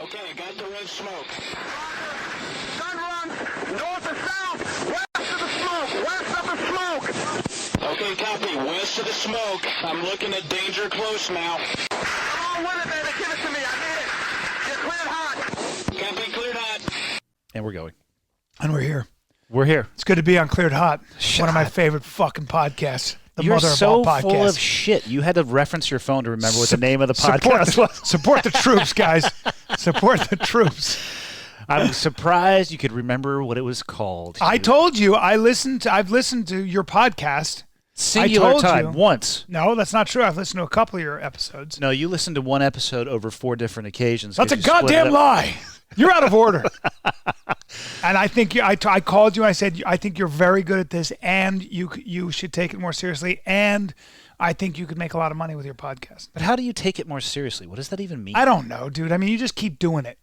Okay, I got the red smoke. Gun runs north to south, west of the smoke, west of the smoke. Okay, copy. West of the smoke. I'm looking at danger close now. Come on with it, baby. Give it to me. I need it. You're cleared hot. Copy, cleared hot. And we're going. And we're here. We're here. It's good to be on Cleared Hot. One of my favorite fucking podcasts. The You're mother so of all podcasts. full of shit. You had to reference your phone to remember what the name of the podcast was. Support the troops, guys. Support the troops. I'm surprised you could remember what it was called. I told you I've listened to your podcast. Singular I told time, you. once. No, that's not true. I've listened to a couple of your episodes. No, you listened to one episode over 4 different occasions. That's a 'cause you split it goddamn up. lie. You're out of order. And I think I called you. I said I think you're very good at this, and you should take it more seriously. And I think you could make a lot of money with your podcast. But how do you take it more seriously? What does that even mean? I don't know, dude. I mean, you just keep doing it.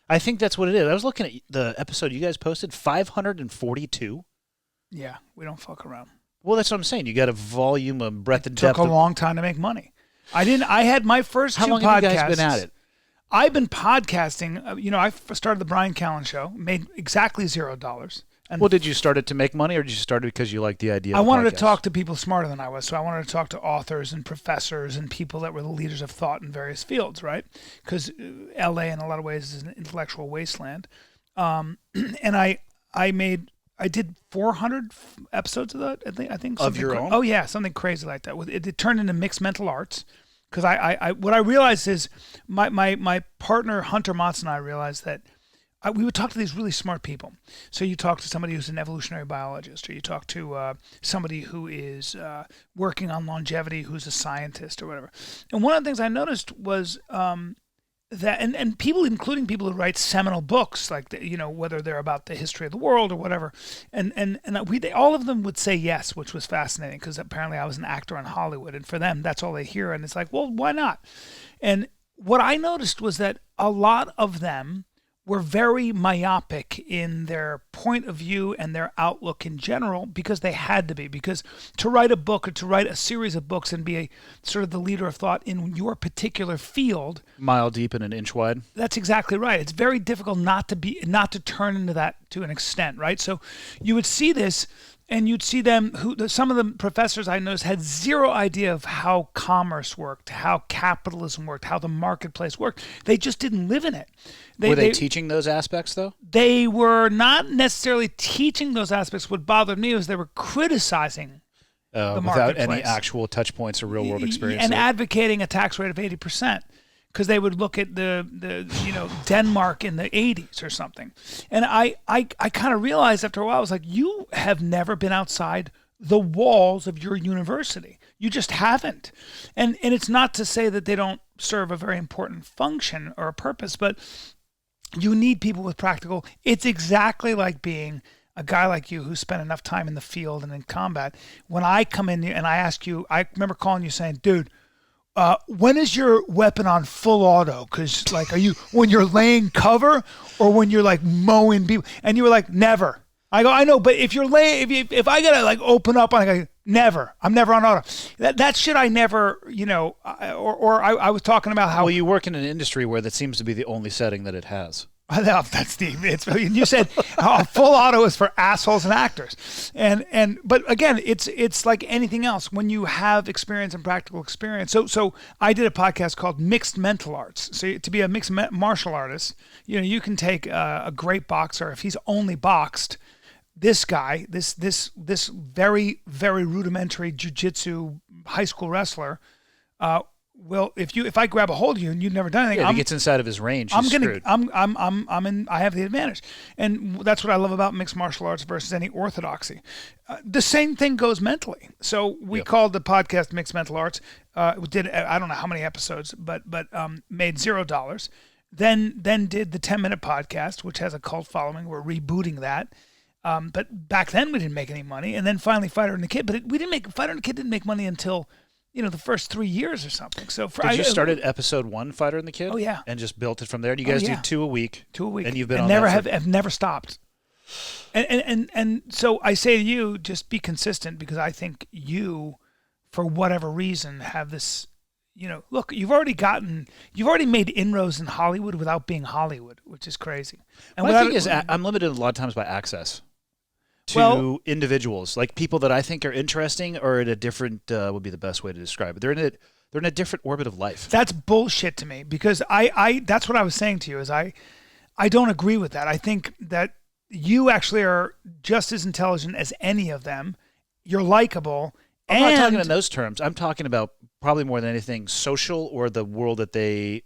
I think that's what it is. I was looking at the episode you guys posted, 542. Yeah, we don't fuck around. Well, that's what I'm saying. You got a volume of breadth and Took depth. a long time to make money. I had my first How two long podcasts. have you guys been at it? I've been podcasting. I started the Bryan Callen show, made exactly $0. And Well, did you start it to make money, or did you start it because you liked the idea? I of wanted to podcasts? talk to people smarter than I was. So I wanted to talk to authors and professors and people that were the leaders of thought in various fields, right? Because LA in a lot of ways is an intellectual wasteland. And I did 400 episodes of that, I think. Of your own? Oh, yeah, something crazy like that. It turned into mixed mental arts. Because what I realized is my partner, Hunter Motz, and I realized that we would talk to these really smart people. So you talk to somebody who's an evolutionary biologist, or you talk to somebody who is working on longevity, who's a scientist or whatever. And one of the things I noticed was that, and people, including people who write seminal books, like whether they're about the history of the world or whatever, all of them would say yes, which was fascinating because apparently I was an actor in Hollywood, and for them that's all they hear, and it's like, well, why not? And what I noticed was that a lot of them were very myopic in their point of view and their outlook in general, because they had to be. Because to write a book or to write a series of books and be a sort of the leader of thought in your particular field, mile deep and an inch wide. that's exactly right. It's very difficult not to turn into that to an extent, right? So you would see this, and you'd see them, some of the professors I noticed had zero idea of how commerce worked, how capitalism worked, how the marketplace worked. They just didn't live in it. Were they teaching those aspects, though? They were not necessarily teaching those aspects. What bothered me was they were criticizing the without marketplace. any actual touch points or real world experience. And advocating a tax rate of 80%. Because they would look at the Denmark in the 80s or something. And I kind of realized after a while, I was like, you have never been outside the walls of your university. You just haven't. And it's not to say that they don't serve a very important function or a purpose, but you need people with practical. It's exactly like being a guy like you who spent enough time in the field and in combat. When I come in and I ask you, I remember calling you saying, dude, when is your weapon on full auto? Because are you when you're laying cover or when you're like mowing people? And you were like, never. I go, I know, but if you're if I gotta open up, I go, never. I'm never on auto. That shit I never, I was talking about how. Well, you work in an industry where that seems to be the only setting that it has. That's you said full auto is for assholes and actors, but again, it's like anything else when you have experience and practical experience. So I did a podcast called Mixed Mental Arts. So to be a mixed martial artist, you can take a great boxer if he's only boxed. This guy, this very very rudimentary jiu-jitsu high school wrestler. Well, if I grab a hold of you and you've never done anything, if he gets inside of his range, he's screwed. I have the advantage, and that's what I love about mixed martial arts versus any orthodoxy. The same thing goes mentally. So we called the podcast Mixed Mental Arts. We did I don't know how many episodes, but made $0. Then did the 10-minute podcast, which has a cult following. We're rebooting that. But back then we didn't make any money, and then finally Fighter and the Kid. But Fighter and the Kid didn't make money until the first 3 years or something. So Did you start at episode 1, Fighter and the Kid? Oh yeah, and just built it from there. Do you guys do 2 a week? 2 a week, and you've been and on never that have never stopped. And so I say to you, just be consistent, because I think you, for whatever reason, have this look, you've already made inroads in Hollywood without being Hollywood, which is crazy. And My thing is, I'm limited a lot of times by access to individuals, like people that I think are interesting or at a different would be the best way to describe it. They're in a different orbit of life. That's bullshit to me because I that's what I was saying to you is I don't agree with that. I think that you actually are just as intelligent as any of them. You're likable. I'm not talking in those terms. I'm talking about probably more than anything social or the world that they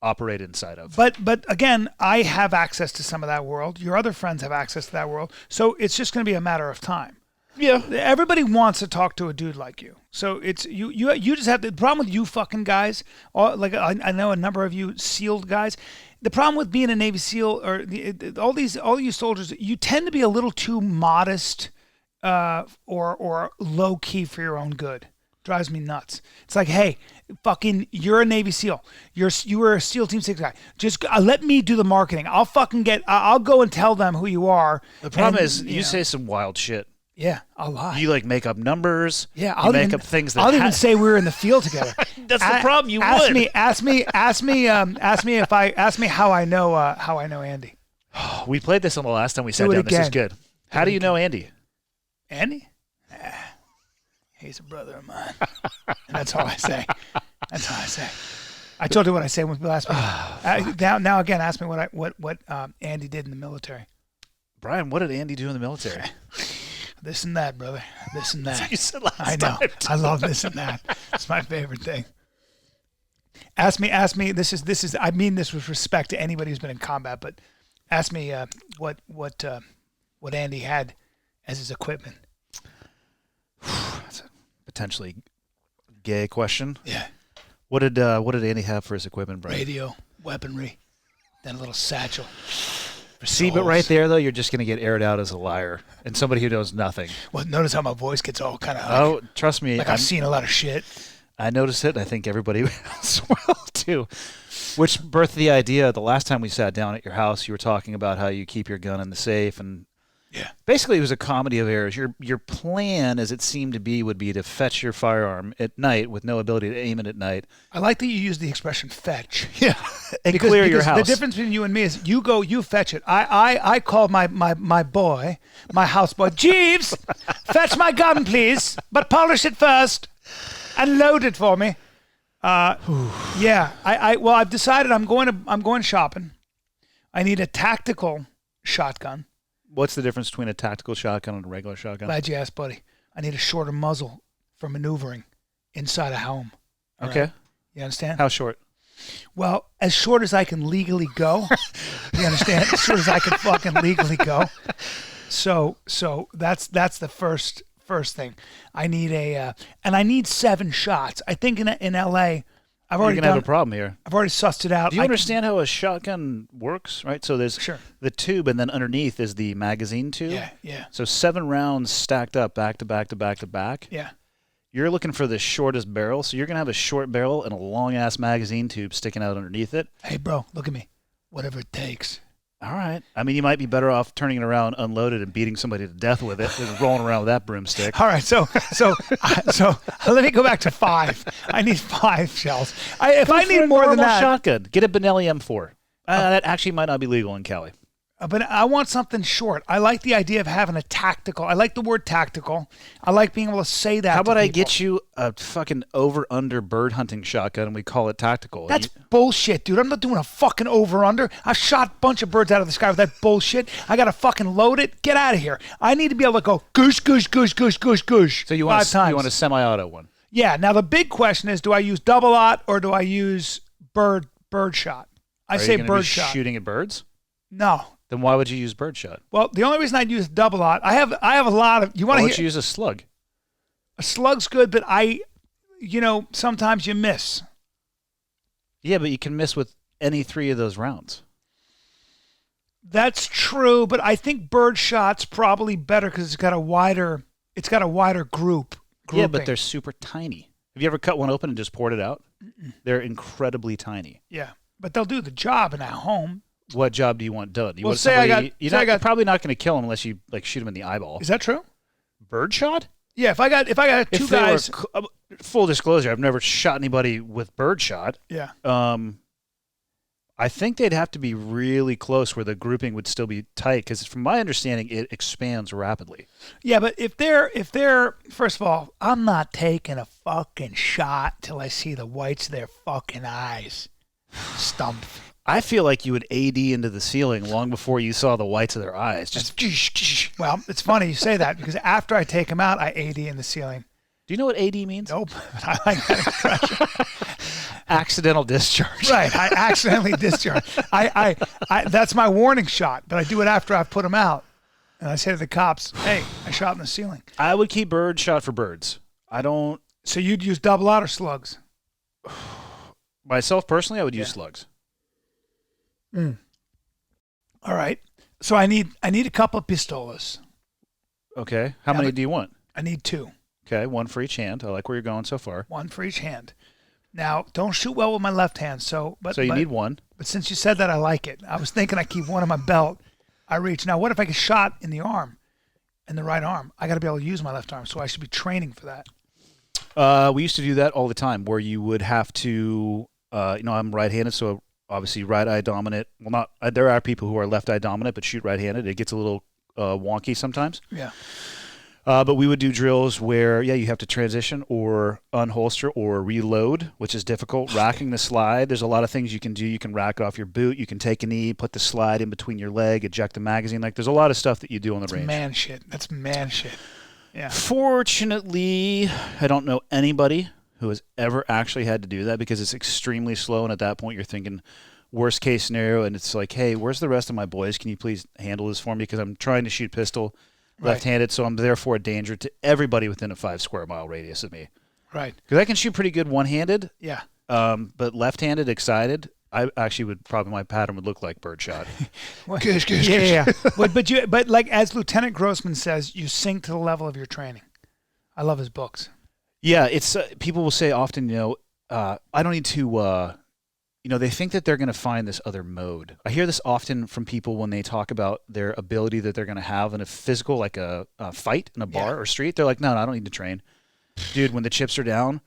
operate inside of. But again, I have access to some of that world. Your other friends have access to that world. So it's just going to be a matter of time. Yeah. Everybody wants to talk to a dude like you. So it's you just have the problem with you fucking guys. Like I know a number of you SEAL guys. The problem with being a Navy SEAL or all you soldiers, you tend to be a little too modest or low key for your own good. Drives me nuts. It's like, hey, fucking, you're a Navy SEAL. You were a SEAL Team 6 guy. Just let me do the marketing. I'll go and tell them who you are. The problem is you say some wild shit. Yeah, a lot. You like make up numbers. Yeah, I'll make up things that I'll even say we were in the field together. That's the problem. You ask would. me how I know Andy. We played this on the last time we sat down. This is good. How do you know Andy? Andy? He's a brother of mine. And that's all I say. That's all I say. I told you what I say when people ask me. Now again, ask me what Andy did in the military. Brian, what did Andy do in the military? This and that, brother. This and that. That's what you said last I know. time. I love this and that. It's my favorite thing. Ask me. This is. I mean this with respect to anybody who's been in combat, but ask me what Andy had as his equipment. That's a potentially gay question. Yeah. What did Andy have for his equipment, Brian? Radio, weaponry, then a little satchel. See, but right there, though, you're just going to get aired out as a liar and somebody who knows nothing. Well, notice how my voice gets all kind of Oh, trust me. like I've seen a lot of shit. I noticed it. I think everybody else will, too. Which birthed the idea, the last time we sat down at your house, you were talking about how you keep your gun in the safe. And yeah, basically, it was a comedy of errors. Your plan, as it seemed to be, would be to fetch your firearm at night with no ability to aim it at night. I like that you use the expression fetch. Yeah. And clear your house. The difference between you and me is you fetch it. I call my boy, my houseboy, Jeeves, fetch my gun, please, but polish it first and load it for me. Yeah. I've decided I'm going shopping. I need a tactical shotgun. What's the difference between a tactical shotgun and a regular shotgun? Glad you asked, buddy. I need a shorter muzzle for maneuvering inside a home. All okay. right? You understand? How short? Well, as short as I can legally go. You understand? As short as I can fucking legally go. So that's the first thing. I need and I need 7 shots. I think in LA, I've already You're going to have a problem here. I've already sussed it out. Do you understand how a shotgun works, right? So there's the tube, and then underneath is the magazine tube. Yeah. So 7 rounds stacked up back to back to back to back. Yeah. You're looking for the shortest barrel, so you're going to have a short barrel and a long-ass magazine tube sticking out underneath it. Hey, bro, look at me. Whatever it takes. All right. I mean, you might be better off turning it around unloaded and beating somebody to death with it than rolling around with that broomstick. All right, so let me go back to 5. I need 5 shells. If I need more than that, shotgun. Get a Benelli M4. That actually might not be legal in Cali. But I want something short. I like the idea of having a tactical. I like the word tactical. I like being able to say that. How about I get you a fucking over-under bird hunting shotgun and we call it tactical? That's bullshit, dude. I'm not doing a fucking over-under. I shot a bunch of birds out of the sky with that bullshit. I got to fucking load it. Get out of here. I need to be able to go goosh, goosh, goosh, goosh, goosh, goosh. So you 5 times. You want a semi-auto one? Yeah. Now the big question is, do I use double-aught or do I use bird shot? I say bird shot. Shooting at birds? No. Then why would you use birdshot? Well, the only reason I'd use double-aught, I have a lot of. You want to Why don't you use a slug? A slug's good, but sometimes you miss. Yeah, but you can miss with any 3 of those rounds. That's true, but I think birdshot's probably better because it's got a wider group. Yeah, but they're super tiny. Have you ever cut one open and just poured it out? Mm-mm. They're incredibly tiny. Yeah, but they'll do the job in a home. What job do you want done? You're probably not going to kill him unless you shoot him in the eyeball. Is that true? Birdshot? Yeah, if I got 2 guys. full disclosure, I've never shot anybody with birdshot. Yeah. I think they'd have to be really close where the grouping would still be tight because from my understanding, it expands rapidly. Yeah, but if they're first of all, I'm not taking a fucking shot till I see the whites of their fucking eyes. Stump. I feel like you would AD into the ceiling long before you saw the whites of their eyes. Just Well, it's funny you say that because after I take them out, I AD in the ceiling. Do you know what AD means? Nope. But I like that expression. Accidental discharge. Right. I accidentally discharge. I that's my warning shot, but I do it after I've put them out. And I say to the cops, hey, I shot in the ceiling. I would keep bird shot for birds. I don't. So you'd use double out or slugs? Myself personally, I would use slugs. All right. So I need a couple of pistolas. Okay. How many do you want? I need 2. Okay, 1 for each hand. I like where you're going so far. 1 for each hand. Now, don't shoot well with my left hand. So you need 1. But since you said that, I like it. I was thinking I keep 1 in my belt. I reach. Now, what if I get shot in the arm, in the right arm? I got to be able to use my left arm, so I should be training for that. We used to do that all the time, where you would have to, I'm right-handed, so obviously right eye dominant. Well, not. There are people who are left eye dominant but shoot right-handed. It gets a little wonky sometimes. Yeah. But we would do drills where, you have to transition or unholster or reload, which is difficult. Racking the slide. There's a lot of things you can do. You can rack it off your boot. You can take a knee, put the slide in between your leg, eject the magazine. Like, there's a lot of stuff that you do on the range. Man shit. That's man shit. Yeah. Fortunately, I don't know anybody who has ever actually had to do that because it's extremely slow. And at that point, you're thinking worst case scenario. And it's like, hey, where's the rest of my boys? Can you please handle this for me? Because I'm trying to shoot pistol left-handed, so I'm therefore a danger to everybody within a 5 square mile radius of me. Right. Because I can shoot pretty good one-handed. Yeah. But left-handed, excited, I actually would probably, my pattern would look like birdshot. Yeah. But like as Lieutenant Grossman says, you sink to the level of your training. I love his books. Yeah, it's people will say often, I don't need to. They think that they're going to find this other mode. I hear this often from people when they talk about their ability that they're going to have in a physical, like a fight in a bar or street. They're like, no, I don't need to train, dude. When the chips are down,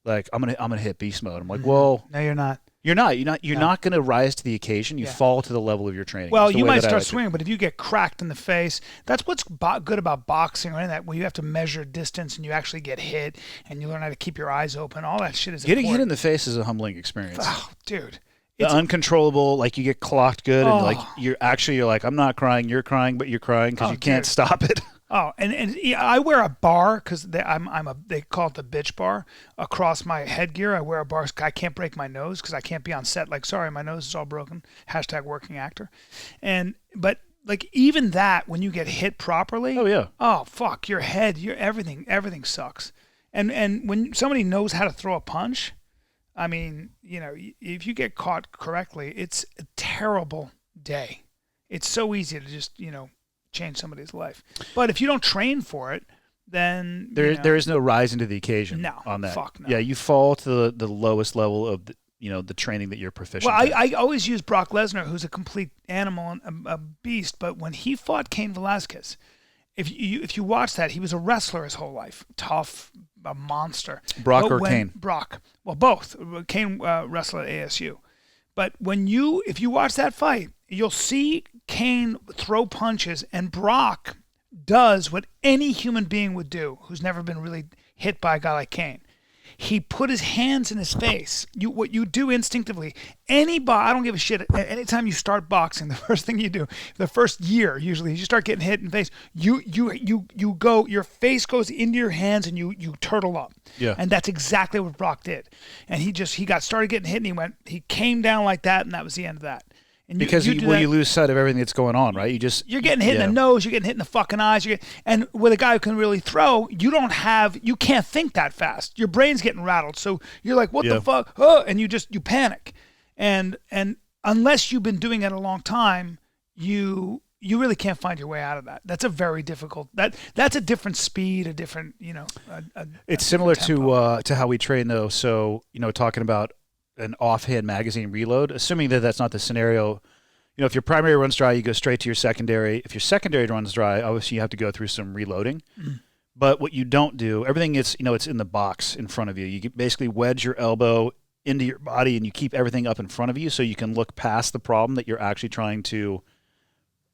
like I'm gonna hit beast mode. I'm like, well, no, you're not. You're not going to rise to the occasion. You fall to the level of your training. Well, you might start swinging, but if you get cracked in the face, that's what's good about boxing or anything that where you have to measure distance and you actually get hit and you learn how to keep your eyes open. All that shit is getting important. hit in the face is a humbling experience. Oh, dude. The uncontrollable, like you get clocked good, and like you're like, I'm not crying, you're crying, but you're crying because you can't stop it. Oh, and I wear a bar because they call it the bitch bar across my headgear. I wear a bar. I can't break my nose because I can't be on set. Like, sorry, my nose is all broken. # working actor. But like even that, when you get hit properly. Oh yeah. Oh fuck, your head, everything sucks. And when somebody knows how to throw a punch, I mean, if you get caught correctly, it's a terrible day. It's so easy to just, change somebody's life. But if you don't train for it, then there is no rising to the occasion on that. Fuck no. Yeah, you fall to the lowest level of the training that you're proficient in. Well, I always use Brock Lesnar, who's a complete animal and a beast, but when he fought Cain Velasquez, if you watch that, he was a wrestler his whole life. Tough, a monster. Brock or Cain? Brock. Well, both. Cain wrestled at ASU. But if you watch that fight, you'll see Cain throw punches, and Brock does what any human being would do who's never been really hit by a guy like Cain. He put his hands in his face. What you do instinctively. I don't give a shit. Anytime you start boxing, the first thing you do, the first year usually, you start getting hit in the face. You go. Your face goes into your hands and you turtle up. Yeah. And that's exactly what Brock did. And he got started getting hit, and he came down like that, and that was the end of that. And because you lose sight of everything that's going on, right? You're getting hit in the nose, you're getting hit in the fucking eyes, and with a guy who can really throw, you can't think that fast. Your brain's getting rattled, so you're like, what the fuck? Oh, and you panic, and unless you've been doing it a long time, you really can't find your way out of that. That's a very difficult. That's a different speed, a different it's similar to how we train though. So talking about an offhand magazine reload, assuming that that's not the scenario. If your primary runs dry, you go straight to your secondary. If your secondary runs dry, obviously you have to go through some reloading. But what you don't do, everything is, it's in the box in front of you. You basically wedge your elbow into your body and you keep everything up in front of you so you can look past the problem that you're actually trying to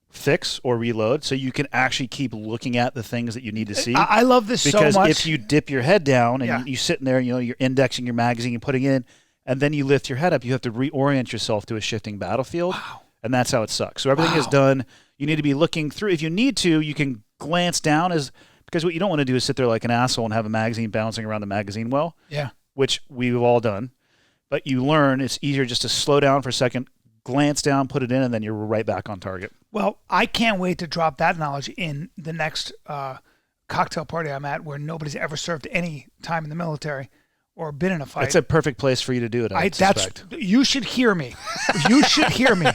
fix or reload, so you can actually keep looking at the things that you need to see. I love this so much. Because if you dip your head down and you're sitting there, you're indexing your magazine and putting it in, and then you lift your head up, you have to reorient yourself to a shifting battlefield. Wow. And that's how it sucks. So everything is done. You need to be looking through. If you need to, you can glance down, because what you don't want to do is sit there like an asshole and have a magazine bouncing around the magazine well. Yeah. Which we've all done. But you learn it's easier just to slow down for a second, glance down, put it in, and then you're right back on target. Well, I can't wait to drop that knowledge in the next cocktail party I'm at, where nobody's ever served any time in the military or been in a fight. It's a perfect place for you to do it, I suspect. You should hear me. You should hear me.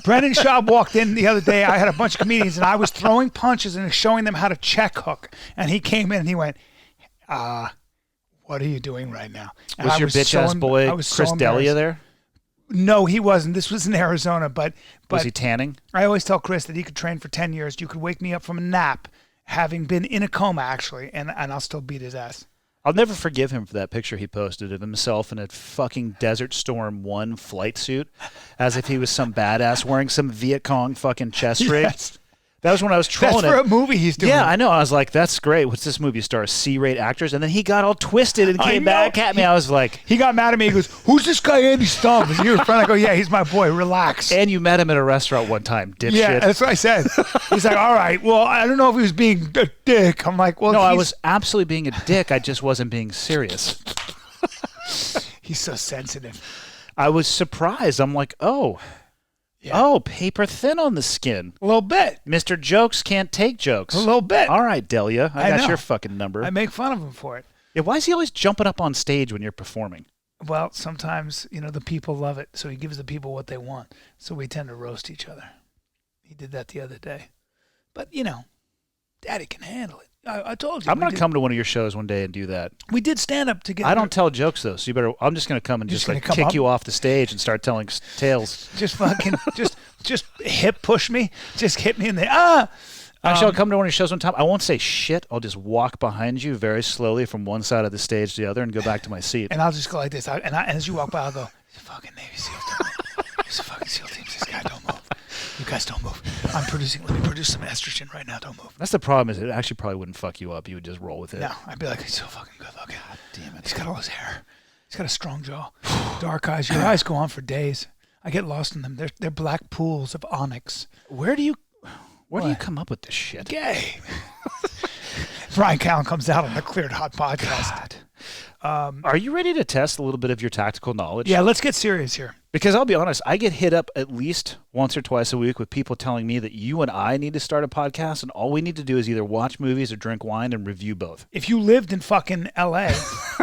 Brendan Schaub walked in the other day. I had a bunch of comedians, and I was throwing punches and showing them how to check hook. And he came in and he went, what are you doing right now? And was your bitch-ass boy Chris D'Elia there? No, he wasn't. This was in Arizona, but was he tanning? I always tell Chris that he could train for 10 years. You could wake me up from a nap, having been in a coma, actually, and I'll still beat his ass. I'll never forgive him for that picture he posted of himself in a fucking Desert Storm 1 flight suit, as if he was some badass wearing some Viet Cong fucking chest rig. Yes. That was when I was trolling That's for a movie he's doing. Yeah, I know. I was like, that's great. What's this movie star? C-rate actors? And then he got all twisted and came back at me. I was like... He got mad at me. He goes, who's this guy Andy Stubbs? Is he your friend? I go, yeah, he's my boy. Relax. And you met him at a restaurant one time, dipshit. Yeah, that's what I said. He's like, all right, well, I don't know if he was being a dick. I'm like, well... No, I was absolutely being a dick. I just wasn't being serious. He's so sensitive. I was surprised. I'm like, oh... Yeah. Oh, paper thin on the skin. A little bit. Mr. Jokes can't take jokes. A little bit. All right, Delia. I got know. your fucking number. I make fun of him for it. Yeah, why is he always jumping up on stage when you're performing? Well, sometimes, the people love it, so he gives the people what they want. So we tend to roast each other. He did that the other day. But, Daddy can handle it. I told you. I'm going to come to one of your shows one day and do that. We did stand up together. I don't tell jokes, though, so you better... I'm just going to come and just kick you off the stage and start telling tales. Just fucking... just hip push me. Just hit me in the... Actually, I'll come to one of your shows one time. I won't say shit. I'll just walk behind you very slowly from one side of the stage to the other and go back to my seat. And I'll just go like this. And as you walk by, I'll go, he's a fucking Navy SEAL. Don't move. He's a fucking SEAL team. This guy, don't move. You guys don't move. Let me produce some estrogen right now. Don't move. That's the problem, is it actually probably wouldn't fuck you up. You would just roll with it. No, I'd be like, he's so fucking good looking. God damn it. He's got all his hair. He's got a strong jaw. Dark eyes. Your eyes go on for days. I get lost in them. They're black pools of onyx. Where do you come up with this shit? Gay. Bryan Callen comes out on the Cleared Hot podcast. Are you ready to test a little bit of your tactical knowledge? Yeah, let's get serious here. Because I'll be honest, I get hit up at least once or twice a week with people telling me that you and I need to start a podcast, and all we need to do is either watch movies or drink wine and review both. If you lived in fucking L.A.,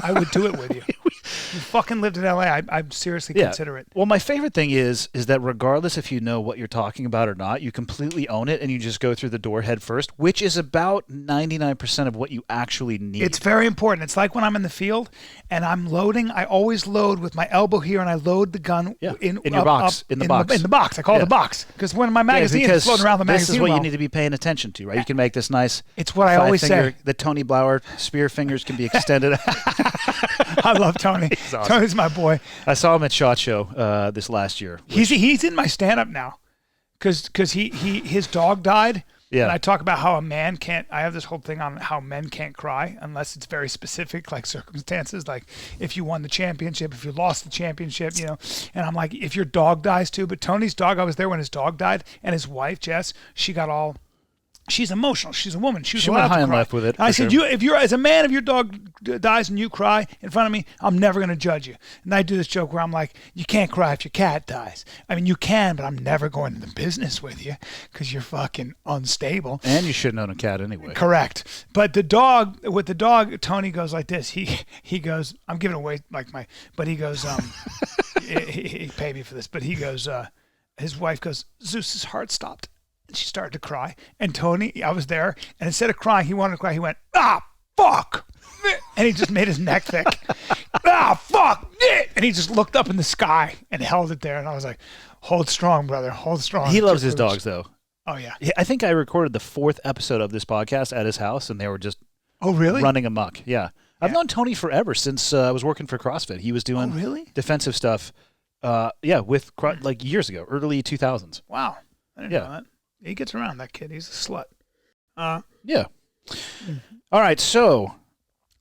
I would do it with you. You fucking lived in L.A., I'd seriously consider it. Well, my favorite thing is that regardless if you know what you're talking about or not, you completely own it and you just go through the door head first, which is about 99% of what you actually need. It's very important. It's like when I'm in the field and I'm loading, I always load with my elbow here and I load the gun in your box. In the box. In the box. I call it the box. Because when my magazine is floating around the magazine, this is what you need to be paying attention to, right? You can make this nice. It's what I always say. The Tony Blauer spear fingers can be extended. I love Tony. He's awesome. Tony's my boy. I saw him at SHOT Show this last year. He's in my stand-up now because his dog died. Yeah. And I talk about how a man can't, I have this whole thing on how men can't cry unless it's very specific, like circumstances, like if you won the championship, if you lost the championship, and I'm like, if your dog dies too. But Tony's dog, I was there when his dog died, and his wife, Jess, she's emotional. She's a woman. She went high and left with it. I said, if you're as a man, if your dog dies and you cry in front of me, I'm never going to judge you. And I do this joke where I'm like, you can't cry if your cat dies. I mean, you can, but I'm never going into business with you because you're fucking unstable. And you shouldn't own a cat anyway. Correct. But the dog, Tony goes like this. He goes, I'm giving away but he goes, he paid me for this, but he goes, his wife goes, Zeus's heart stopped. And she started to cry. And Tony, I was there, and instead of crying, he wanted to cry. He went, fuck. And he just made his neck thick. Fuck. And he just looked up in the sky and held it there. And I was like, hold strong, brother. Hold strong. He loves his dogs, though. Oh, yeah. I think I recorded the 4th episode of this podcast at his house, and they were just Oh, really? running amok. Yeah. I've known Tony forever since I was working for CrossFit. He was doing really? defensive stuff. With like years ago, early 2000s. Wow. I didn't know that. He gets around, that kid. He's a slut. Yeah. All right, so.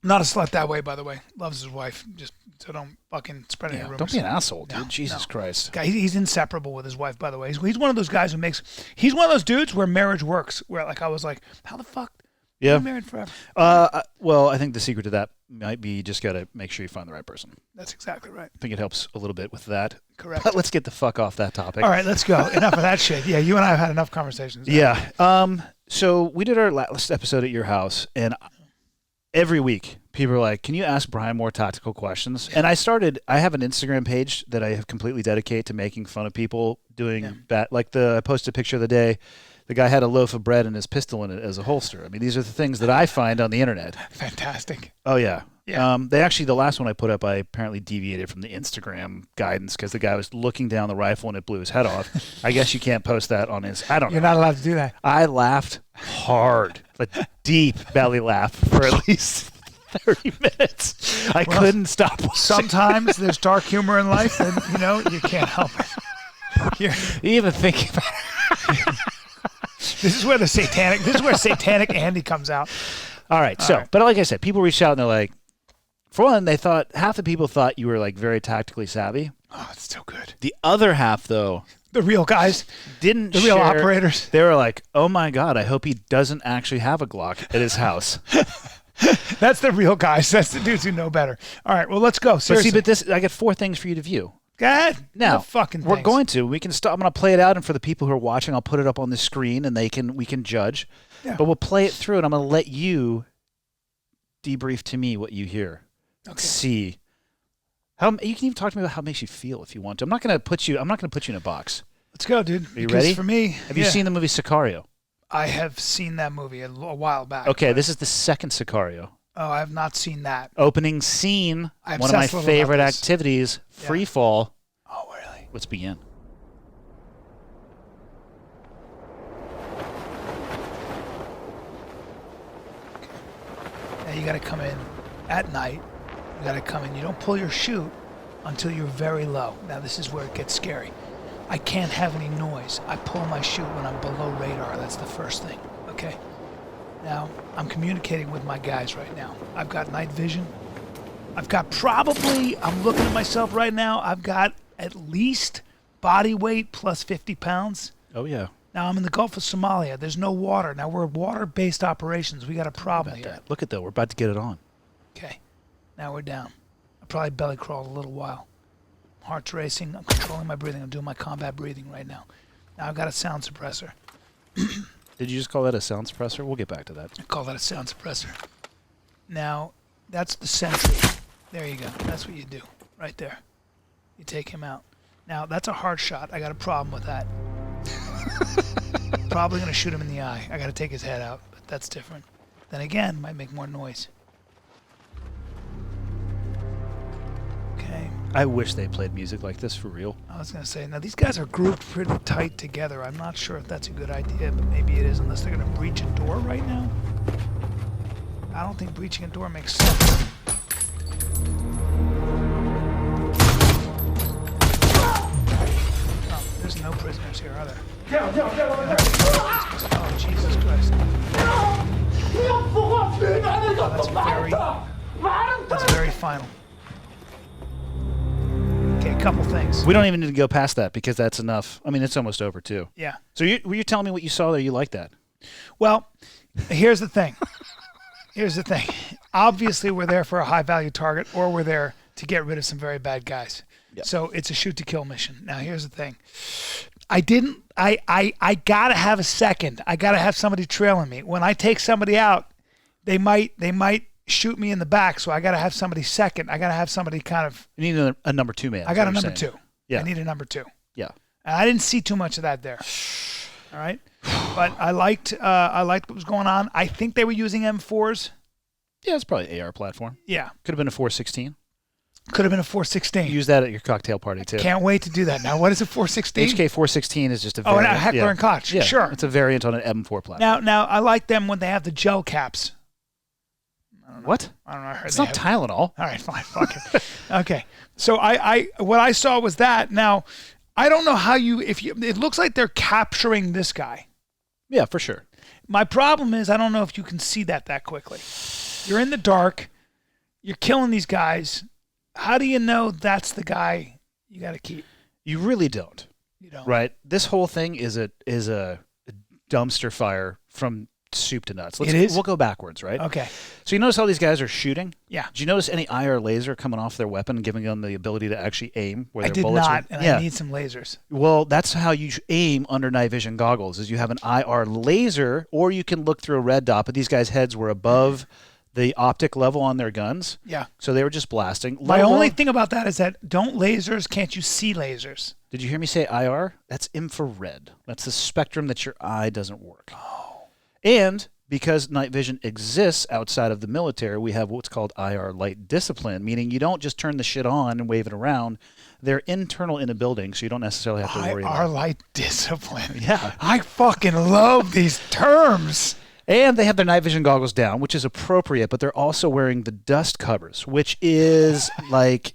Not a slut that way, by the way. Loves his wife. Just so don't fucking spread any rumors. Don't be an asshole, dude. No, Jesus Christ. Guy, he's inseparable with his wife, by the way. He's one of those guys he's one of those dudes where marriage works. Where like I was like, how the fuck? Yeah. We're married forever. Well, I think the secret to that might be you just got to make sure you find the right person. That's exactly right. I think it helps a little bit with that. Correct. But let's get the fuck off that topic. All right, let's go. Enough of that shit. Yeah, you and I have had enough conversations. Yeah. So we did our last episode at your house, and every week people are like, can you ask Bryan more tactical questions? And I have an Instagram page that I have completely dedicated to making fun of people doing bad. Like I posted a picture of the day. The guy had a loaf of bread and his pistol in it as a holster. I mean, these are the things that I find on the internet. Fantastic. Oh, yeah. Yeah. The last one I put up, I apparently deviated from the Instagram guidance because the guy was looking down the rifle and it blew his head off. I guess you can't post that on his. I don't know. You're not allowed to do that. I laughed hard, like deep belly laugh for at least 30 minutes. I couldn't stop watching. Sometimes there's dark humor in life, and you can't help it. You even think about it. This is where satanic Andy comes out. All right. But like I said, people reached out and they're like, for one, half the people thought you were like very tactically savvy. Oh, it's so good. The other half, though, the real guys, the real operators. They were like, oh my God, I hope he doesn't actually have a Glock at his house. That's the real guys. That's the dudes who know better. All right. Well, let's go. Seriously. But I got 4 things for you to view. Go ahead. Now, we're going to. We can stop. I'm going to play it out, and for the people who are watching, I'll put it up on the screen, and we can judge. Yeah. But we'll play it through, and I'm going to let you debrief to me what you hear. Okay. See. You can even talk to me about how it makes you feel if you want to. I'm not going to put you in a box. Let's go, dude. Are you ready? For me, have you seen the movie Sicario? I have seen that movie a while back. Okay, this is the second Sicario. Oh, I have not seen that. Opening scene, one of my favorite activities, free fall. Oh, really? Let's begin. Now you got to come in at night. You got to come in. You don't pull your chute until you're very low. Now this is where it gets scary. I can't have any noise. I pull my chute when I'm below radar. That's the first thing. Okay. Now, I'm communicating with my guys right now. I've got night vision. I'm looking at myself right now, I've got at least body weight plus 50 pounds. Oh, yeah. Now, I'm in the Gulf of Somalia. There's no water. Now, we're water-based operations. We got a problem here. Look at that. We're about to get it on. Okay. Now we're down. I probably belly crawled a little while. Heart's racing. I'm controlling my breathing. I'm doing my combat breathing right now. Now, I've got a sound suppressor. Did you just call that a sound suppressor? We'll get back to that. I call that a sound suppressor. Now, that's the sentry. There you go. That's what you do. Right there. You take him out. Now, that's a hard shot. I got a problem with that. Probably going to shoot him in the eye. I got to take his head out, but that's different. Then again, might make more noise. Okay. I wish they played music like this for real. I was going to say, now these guys are grouped pretty tight together. I'm not sure if that's a good idea, but maybe it is, unless they're going to breach a door right now. I don't think breaching a door makes sense. Oh, there's no prisoners here, are there? Oh, Jesus Christ. Oh, that's very final. Okay, a couple things. We don't even need to go past that because that's enough. I mean, it's almost over, too. Yeah. So were you telling me what you saw there? You like that? Well, here's the thing. Obviously, we're there for a high-value target, or we're there to get rid of some very bad guys. Yep. So it's a shoot-to-kill mission. Now, here's the thing. I got to have a second. I got to have somebody trailing me. When I take somebody out, they might shoot me in the back, so I got to have somebody second. I got to have somebody kind of... You need a number 2 man. I got a number 2. Yeah. I need a number 2. Yeah. And I didn't see too much of that there. All right? But I liked what was going on. I think they were using M4s. Yeah, it's probably an AR platform. Yeah. Could have been a 416. Could have been a 416. Use that at your cocktail party, too. Can't wait to do that. Now, what is a 416? HK 416 is just a variant. Oh, and a Heckler and Koch. Yeah, sure. It's a variant on an M4 platform. Now, I like them when they have the gel caps. What? I don't know. I heard It's they not have- Tylenol. All right, fine, fuck it. Okay, so what I saw was that. Now, I don't know how it looks like they're capturing this guy. Yeah, for sure. My problem is I don't know if you can see that quickly. You're in the dark. You're killing these guys. How do you know that's the guy you got to keep? You really don't. You don't. Right? This whole thing is a dumpster fire from soup to nuts. It is? We'll go backwards, right? Okay. So you notice how these guys are shooting? Yeah. Did you notice any IR laser coming off their weapon, giving them the ability to actually aim where I their did bullets not, are? and Yeah. I need some lasers. Well, that's how you aim under night vision goggles. Is you have an IR laser, or you can look through a red dot. But these guys' heads were above the optic level on their guns, Yeah. so they were just blasting. My Let only alone- thing about that is that can't you see lasers? Did you hear me say IR? That's infrared. That's the spectrum that your eye doesn't work. Oh. And because night vision exists outside of the military, we have what's called IR light discipline, meaning you don't just turn the shit on and wave it around. They're internal in a building, so you don't necessarily have to worry about IR it. light discipline. Yeah. I fucking love these terms. And they have their night vision goggles down, which is appropriate, but they're also wearing the dust covers, which is like,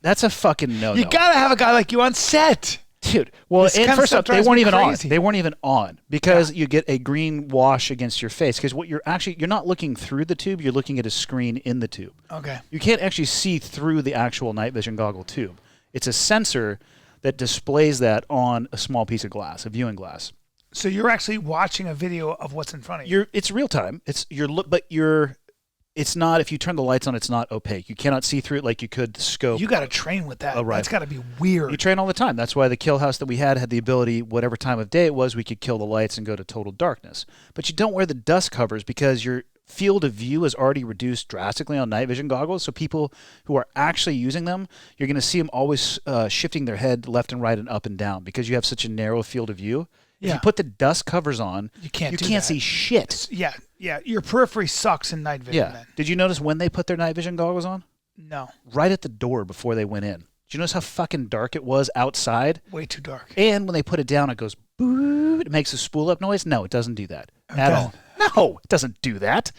that's a fucking no-no. You gotta have a guy like you on set. Dude, well, This and kind of first stuff up, they drives weren't me even crazy. on. They weren't even on because you get a green wash against your face. Because what you're not looking through the tube, you're looking at a screen in the tube. Okay. You can't actually see through the actual night vision goggle tube. It's a sensor that displays that on a small piece of glass, a viewing glass. So you're actually watching a video of what's in front of you. It's real time. It's not, if you turn the lights on, it's not opaque. You cannot see through it like you could the scope. You got to train with that. Oh, right. That's got to be weird. You train all the time. That's why the kill house that we had the ability, whatever time of day it was, we could kill the lights and go to total darkness. But you don't wear the dust covers because your field of view is already reduced drastically on night vision goggles. So people who are actually using them, you're going to see them always shifting their head left and right and up and down because you have such a narrow field of view. If Yeah. you put the dust covers on, You can't do can't that. see shit. Yeah. Your periphery sucks in night vision. Yeah. Then. Did you notice when they put their night vision goggles on? No. Right at the door before they went in. Did you notice how fucking dark it was outside? Way too dark. And when they put it down, it goes boo. It makes a spool up noise. No, it doesn't do that at all. No, it doesn't do that.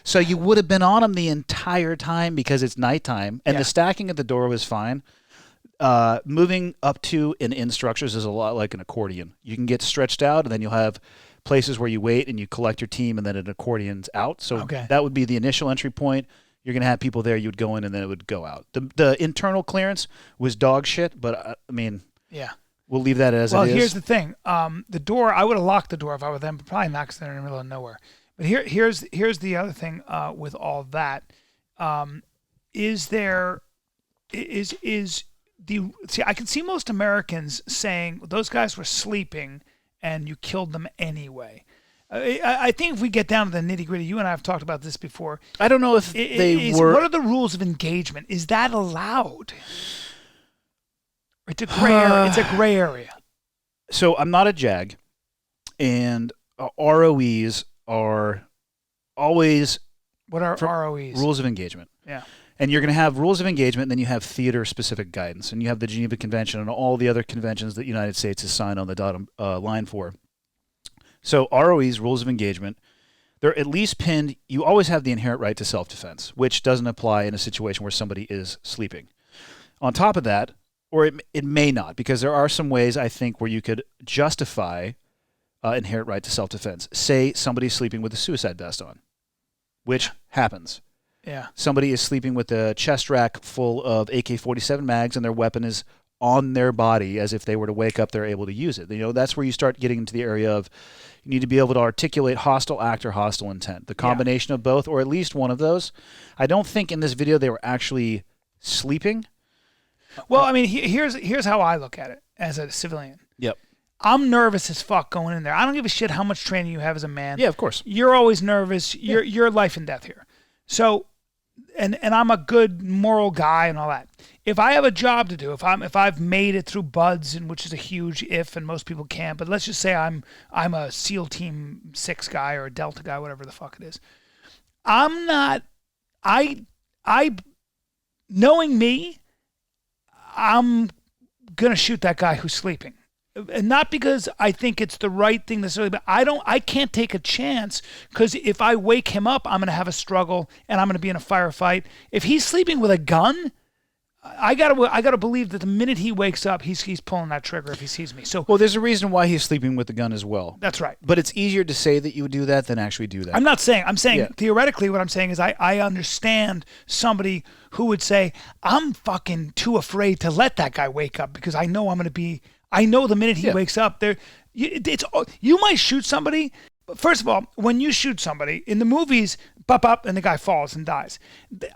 So you would have been on them the entire time because it's nighttime, and Yeah. the stacking at the door was fine. Moving up to and in structures is a lot like an accordion. You can get stretched out, and then you'll have places where you wait and you collect your team, and then an accordion's out. So Okay. that would be the initial entry point. You're going to have people there. You would go in, and then it would go out. The internal clearance was dog shit, but I mean, Yeah. we'll leave that as Well, it is. here's the thing. The door, I would have locked the door if I were them, but probably not because they're in the middle of nowhere. But here's the other thing with all that. I can see most Americans saying those guys were sleeping and you killed them anyway. I think if we get down to the nitty gritty, you and I have talked about this before. I don't know if they were. What are the rules of engagement? Is that allowed? It's a gray area. It's a gray area. So I'm not a JAG, and ROEs are always What are For ROEs? rules of engagement. Yeah. And you're going to have rules of engagement, and then you have theater-specific guidance, and you have the Geneva Convention and all the other conventions that the United States has signed on the dotted line for. So ROEs, rules of engagement, they're at least pinned. You always have the inherent right to self-defense, which doesn't apply in a situation where somebody is sleeping. On top of that, or it may not, because there are some ways, I think, where you could justify inherent right to self-defense. Say somebody's sleeping with a suicide vest on, which happens. Yeah. Somebody is sleeping with a chest rack full of AK-47 mags, and their weapon is on their body as if they were to wake up, they're able to use it. You know, that's where you start getting into the area of you need to be able to articulate hostile act or hostile intent. The combination of both, or at least one of those. I don't think in this video they were actually sleeping. Well, I mean, here's how I look at it as a civilian. Yep. I'm nervous as fuck going in there. I don't give a shit how much training you have as a man. Yeah, of course. You're always nervous. You're life and death here. So, and I'm a good moral guy and all that. If I have a job to do, if I've made it through BUDS, and which is a huge if, and most people can't, but let's just say I'm a SEAL Team 6 guy or a Delta guy, whatever the fuck it is. I'm not. Knowing me, I'm gonna shoot that guy who's sleeping. and not because I think it's the right thing necessarily, but I can't take a chance, because if I wake him up, I'm going to have a struggle and I'm going to be in a firefight. If he's sleeping with a gun, I gotta believe that the minute he wakes up, he's pulling that trigger if he sees me. So, well, there's a reason why he's sleeping with the gun as well. That's right. But it's easier to say that you would do that than actually do that. I'm saying theoretically what I'm saying is I understand somebody who would say, I'm fucking too afraid to let that guy wake up because I know I know the minute he wakes up, you might shoot somebody. First of all, when you shoot somebody in the movies, pop up and the guy falls and dies.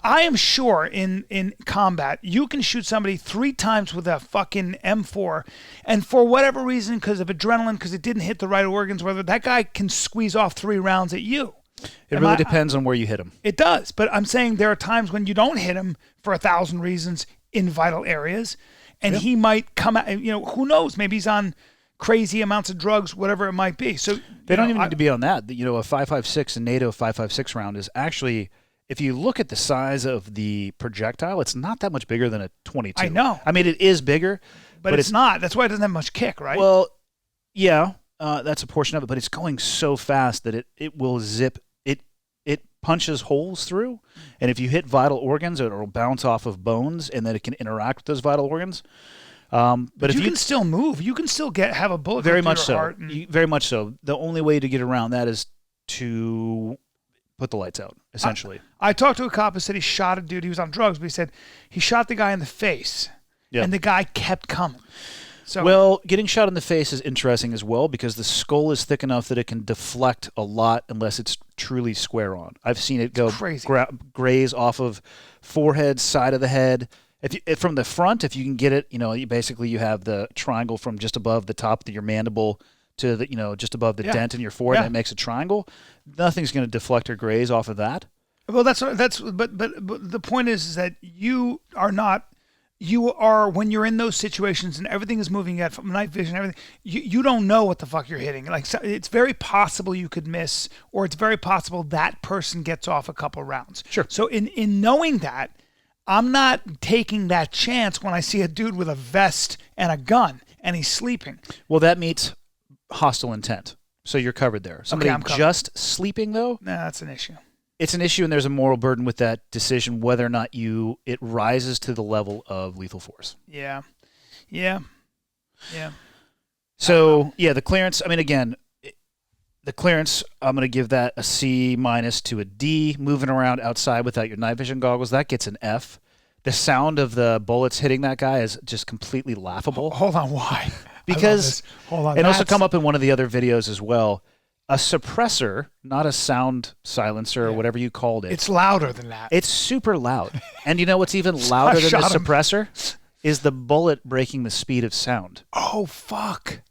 I am sure in combat, you can shoot somebody 3 times with a fucking M4, and for whatever reason, because of adrenaline, because it didn't hit the right organs, whether that guy can squeeze off 3 rounds at you. It really depends on where you hit him. It does, but I'm saying there are times when you don't hit him for 1,000 reasons in vital areas, and he might come out. Who knows? Maybe he's on crazy amounts of drugs, whatever it might be. So they don't even need to be on that. A 5.56 and NATO 5.56 round is actually, if you look at the size of the projectile, it's not that much bigger than a 22. I know. I mean, it is bigger, but it's not. That's why it doesn't have much kick, right? Well, yeah, that's a portion of it, but it's going so fast that it will zip. It punches holes through, and if you hit vital organs, it will bounce off of bones, and then it can interact with those vital organs. But if you can still move. You can still have a bullet very go much through your so. heart and... Very much so. The only way to get around that is to put the lights out, essentially. I talked to a cop who said he shot a dude. He was on drugs, but he said he shot the guy in the face, and the guy kept coming. So, well, getting shot in the face is interesting as well because the skull is thick enough that it can deflect a lot unless it's truly square on. I've seen it go graze off of forehead, side of the head. If from the front, if you can get it, you have the triangle from just above the top of your mandible to the, just above the dent in your forehead, and it makes a triangle. Nothing's going to deflect or graze off of that. Well, but the point is that you are when you're in those situations and everything is moving at from night vision, everything, you don't know what the fuck you're hitting. Like, so it's very possible you could miss, or it's very possible that person gets off a couple rounds. Sure. So in knowing that, I'm not taking that chance when I see a dude with a vest and a gun and he's sleeping. Well, that meets hostile intent. So you're covered there. Somebody just sleeping, though? Nah, that's an issue. It's an issue, and there's a moral burden with that decision, whether or not it rises to the level of lethal force. Yeah. So, the clearance, I mean, again, the clearance, I'm going to give that a C- to a D. Moving around outside without your night vision goggles, that gets an F. The sound of the bullets hitting that guy is just completely laughable. Hold on, why? Because, hold on, and also come up in one of the other videos as well, a suppressor, not a sound silencer or whatever you called it. It's louder than that. It's super loud. And you know what's even louder than the suppressor? Is the bullet breaking the speed of sound. Oh, fuck.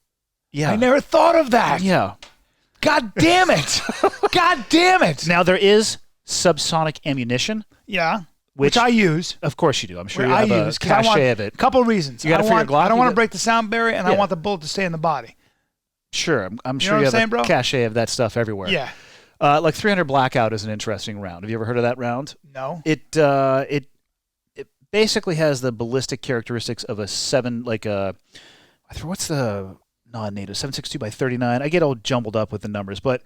Yeah. I never thought of that. Yeah. God damn it. God damn it. Now, there is subsonic ammunition. Yeah. Which I use. Of course you do. I'm sure you have a cachet of it. A couple of reasons. You got it for your Glock? I don't want to break the sound barrier, and I want the bullet to stay in the body. Sure. I'm sure you have a cachet of that stuff everywhere. Yeah. Like 300 Blackout is an interesting round. Have you ever heard of that round? No. It basically has the ballistic characteristics of a 7, what's the non-native, 7.62 by 39. I get all jumbled up with the numbers, but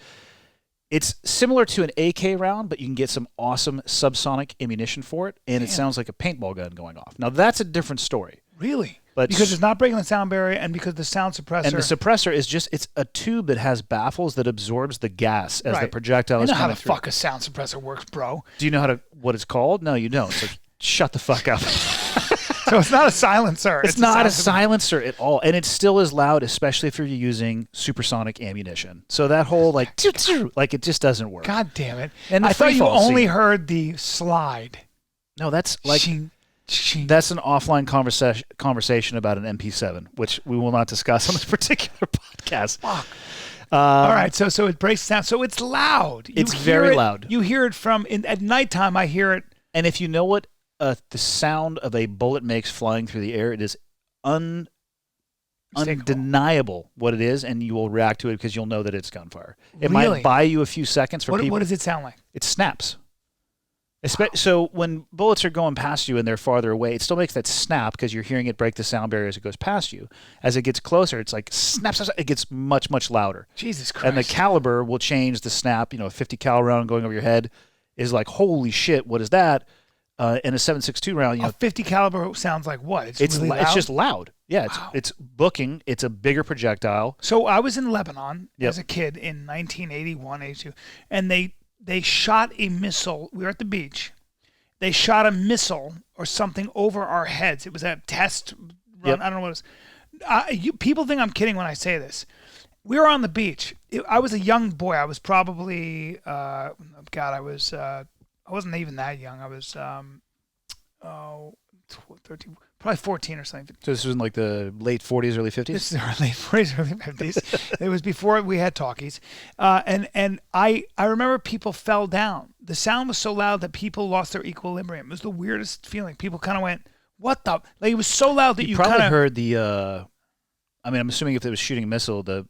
it's similar to an AK round, but you can get some awesome subsonic ammunition for it, and it sounds like a paintball gun going off. Now, that's a different story. Really? But because it's not breaking the sound barrier, and because the sound suppressor... And the suppressor is it's a tube that has baffles that absorbs the gas as the projectile is coming through. I know how the fuck a sound suppressor works, bro. Do you know what it's called? No, you don't. So shut the fuck up. So it's not a silencer. It's not a silencer at all. And it still is loud, especially if you're using supersonic ammunition. So that whole it just doesn't work. God damn it. And I thought you only heard the slide. No, that's like... Shing. That's an offline conversation about an MP7, which we will not discuss on this particular podcast. Fuck. All right, so it breaks down. So it's loud. It's very loud. You hear it at nighttime. I hear it. And if you know what the sound of a bullet makes flying through the air, it is undeniable what it is, and you will react to it because you'll know that it's gunfire. It might buy you a few seconds for people. What does it sound like? It snaps. So when bullets are going past you and they're farther away, it still makes that snap because you're hearing it break the sound barrier as it goes past you. As it gets closer, it's like snaps. It gets much, much louder. Jesus Christ. And the caliber will change the snap. A 50 cal round going over your head is like, holy shit, what is that? And a 7.62 round, a 50 caliber sounds like what? It's really loud? It's just loud. Yeah, Wow. it's booking. It's a bigger projectile. So I was in Lebanon Yep. as a kid in 1981, 82, and they shot a missile. We were at the beach. They shot a missile or something over our heads. It was a test run. Yep. I don't know what it was. People think I'm kidding when I say this. We were on the beach. I was a young boy. I was probably, I wasn't even that young. I was, 13, probably 14 or something. So this was in like the late 40s, early 50s? This is our late 40s, early 50s. It was before we had talkies. And I remember people fell down. The sound was so loud that people lost their equilibrium. It was the weirdest feeling. People kind of went, what the? Like, it was so loud that you probably kind of heard the, I'm assuming if it was shooting a missile, the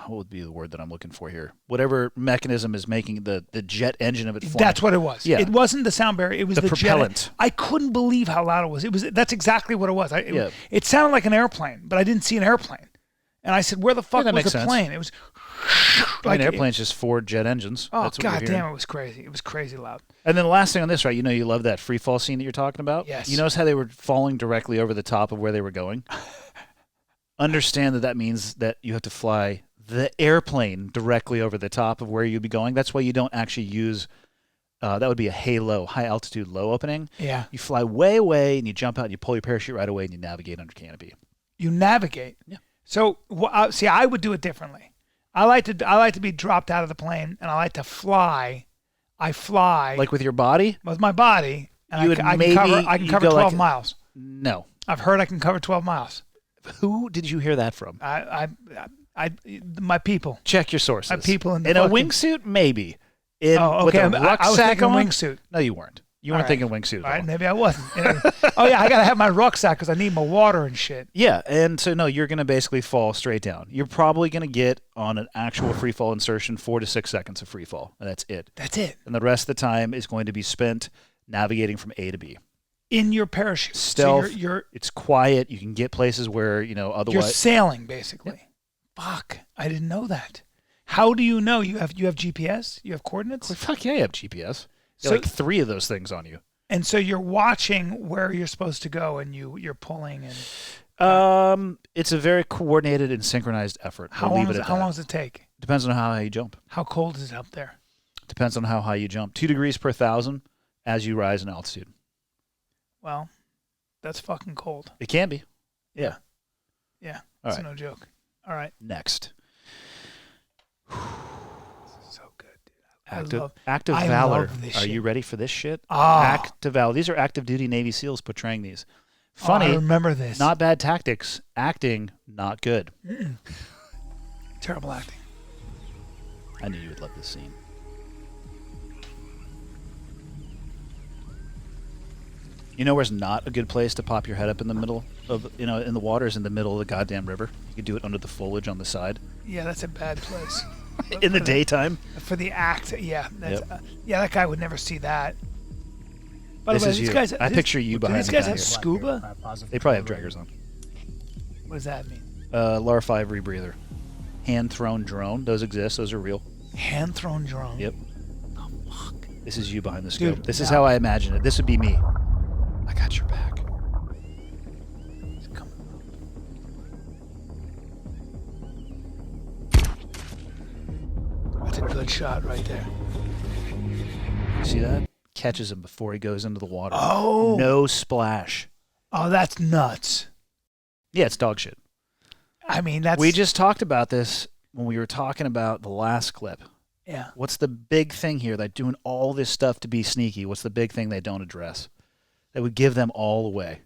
what would be the word that I'm looking for here? Whatever mechanism is making the jet engine of it flying. That's what it was. Yeah. It wasn't the sound barrier. It was the propellant. Jet. I couldn't believe how loud it was. That's exactly what it was. It sounded like an airplane, but I didn't see an airplane. And I said, where the fuck was the plane? It was like an airplane's just 4 jet engines. Oh, That's what God you're damn, hearing. it was crazy. It was crazy loud. And then the last thing on this, right? You love that free fall scene that you're talking about? Yes. You notice how they were falling directly over the top of where they were going? Understand that means that you have to fly the airplane directly over the top of where you'd be going. That's why you don't actually use, that would be a halo, high altitude, low opening. Yeah. You fly way away and you jump out and you pull your parachute right away and you navigate under canopy. You navigate. Yeah. So, see, I would do it differently. I like to be dropped out of the plane, and I like to fly. I fly Like with your body? with my body, and You would I maybe- can you cover go 12 like- miles. No. I've heard I can cover 12 miles. Who did you hear that from? My people. Check your sources. My people in a fucking- wingsuit, maybe. With okay. a I was rucksack thinking on? wingsuit. No, you weren't. You weren't All thinking wingsuit at All all. right, maybe I wasn't. Oh yeah, I gotta have my rucksack because I need my water and shit. Yeah, and so no, you're going to basically fall straight down. You're probably going to get on an actual free fall insertion 4 to 6 seconds of free fall, and that's it. That's it. And the rest of the time is going to be spent navigating from A to B. In your parachute. Stealth. So you're It's quiet. You can get places where you're otherwise. sailing basically. Fuck, I didn't know that. How do you know you have GPS? You have coordinates? Well, fuck yeah, you have GPS. You So- have like 3 of those things on you. And so you're watching where you're supposed to go, and you're pulling. And It's a very coordinated and synchronized effort. how We'll long leave it at how that. long does it take? Depends on how high you jump. How cold is it up there? Depends on how high you jump. 2 degrees per 1,000 as you rise in altitude. Well, that's fucking cold. It can be. Yeah. Yeah, All that's right. no joke. All right, Next. so good, dude. Active I Valor. love this Are shit. you ready for this shit? Ah. Active Valor. These are active duty Navy SEALs portraying these. Oh, Funny, I remember this. not bad tactics. Acting, not good. Terrible acting. I knew you would love this scene. You know where's not a good place to pop your head up in the middle of, in the water is in the middle of the goddamn river. You could do it under the foliage on the side. Yeah, that's a bad place. In the daytime. For the act, yeah. That's, Yep. Yeah, that guy would never see that. By This the way, is these you. guys, I picture you do behind these the guys guy have here. scuba? They probably have draggers on. What does that mean? LAR 5 rebreather. Hand-thrown drone. Those exist. Those are real. Hand-thrown drone? Yep. Oh, fuck. This is you behind the scope. Dude, This is now- how I imagine it. This would be me. I got your back. Come That's a good shot right there. See that? Catches him before he goes into the water. Oh. No splash. Oh, that's nuts. Yeah, it's dog shit. I mean, that's... We just talked about this when we were talking about the last clip. Yeah. What's the big thing here? They're doing all this stuff to be sneaky. What's the big thing they don't address? That would give them all away.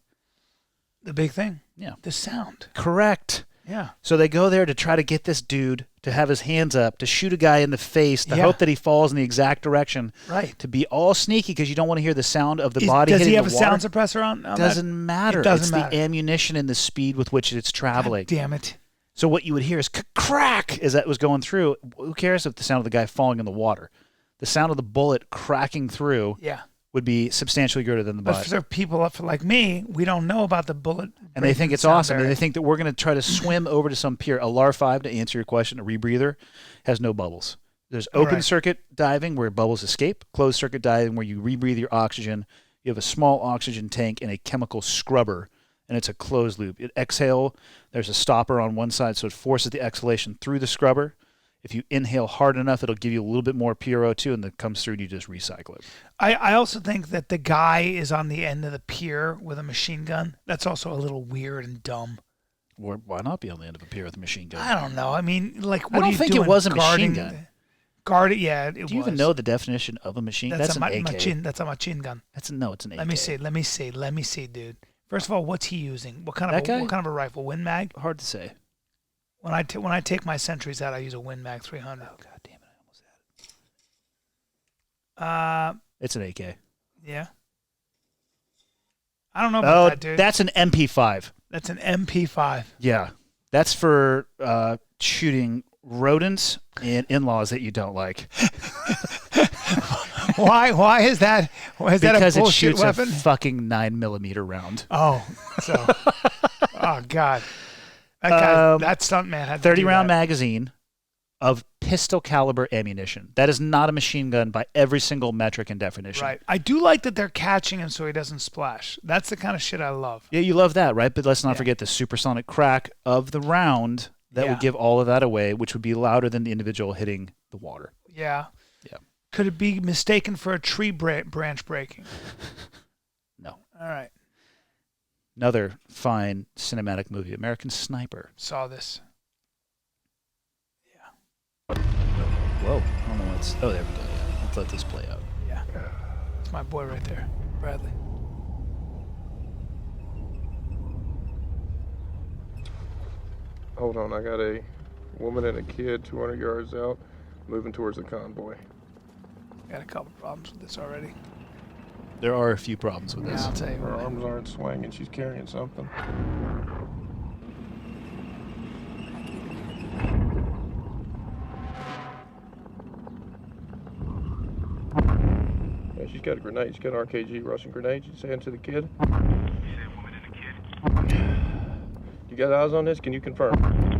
The big thing? Yeah. The sound. Correct. Yeah. So they go there to try to get this dude to have his hands up, to shoot a guy in the face, to Yeah. hope that he falls in the exact direction. Right. To be all sneaky because you don't want to hear the sound of the body Does hitting he have the a water. sound suppressor on Doesn't matter. It doesn't it's matter. the ammunition and the speed with which it's traveling. God damn it. So what you would hear is crack as that was going through. Who cares if the sound of the guy falling in the water? the sound of the bullet cracking through Yeah. would be substantially greater than the But butt. for people like me, we don't know about the bullet. And they think breaking it's sound awesome. And barrier. they think that we're going to try to swim over to some pier. A LAR 5, to answer your question, a rebreather, has no bubbles. There's open Right. circuit diving where bubbles escape, closed circuit diving where you rebreathe your oxygen. You have a small oxygen tank and a chemical scrubber, and it's a closed loop. It exhale, there's a stopper on one side, so it forces the exhalation through the scrubber. If you inhale hard enough, it'll give you a little bit more PRO2, and that comes through and you just recycle it. I also think that the guy is on the end of the pier with a machine gun. That's also a little weird and dumb. Or why not be on the end of a pier with a machine gun? I don't know. I mean, like, what I don't are you think doing? it was a machine Guarding gun. Guard it, yeah. It Do you even know the definition of a machine? That's an AK. That's a machine gun. It's an AK. Let me see, dude. First of all, what's he using? What kind That of guy? what kind of a rifle? Win mag? Hard to say. When I take my sentries out, I use a Win mag 300. Oh, God damn it. I almost had it. Uh, It's an AK. yeah. I don't know about Oh, that, dude. that's an MP5. That's an MP5. Yeah. That's for shooting rodents and in-laws that you don't like. Why is that? Why is that a Because it bullshit shoots weapon? a fucking 9mm round. Oh, so. Oh God. That guy, that stuntman had to do 30-round that. magazine of pistol caliber ammunition. That is not a machine gun by every single metric and definition. Right. I do like that they're catching him so he doesn't splash. That's the kind of shit I love. Yeah, you love that, right? But let's not Yeah. forget the supersonic crack of the round that Yeah. would give all of that away, which would be louder than the individual hitting the water. Yeah. Yeah. Could it be mistaken for a tree branch breaking? No. All right. Another fine cinematic movie, American Sniper. Saw this. Whoa. I don't know what's... Oh, there we go. Yeah. Let's let this play out. Yeah. It's my boy right there, Bradley. Hold on, I got a woman and a kid 200 yards out, moving towards the convoy. Got a couple problems with this already. There are a few problems with Yeah, this. I'll tell you Her what. arms aren't swinging, she's carrying something. Yeah, she's got a grenade. She's got an RKG Russian grenade. She's saying to the kid. You got eyes on this? Can you confirm?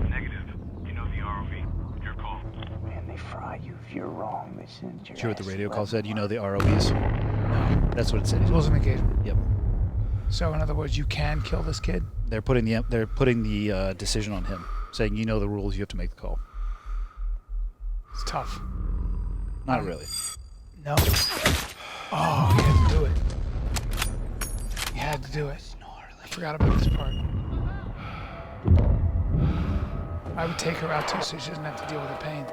Negative. You know the ROV. Your call. Man, they fry you if you're wrong. They send your Did you hear what the ass radio to call said? You know the ROEs? No. That's what it said. Wasn't engagement. Yep. So in other words, you can kill this kid. They're putting the decision on him, saying you know the rules, you have to make the call. It's tough. Not really. No. Oh, he had to do it. He had to do it. I forgot about this part. I would take her out too, so she doesn't have to deal with the pain.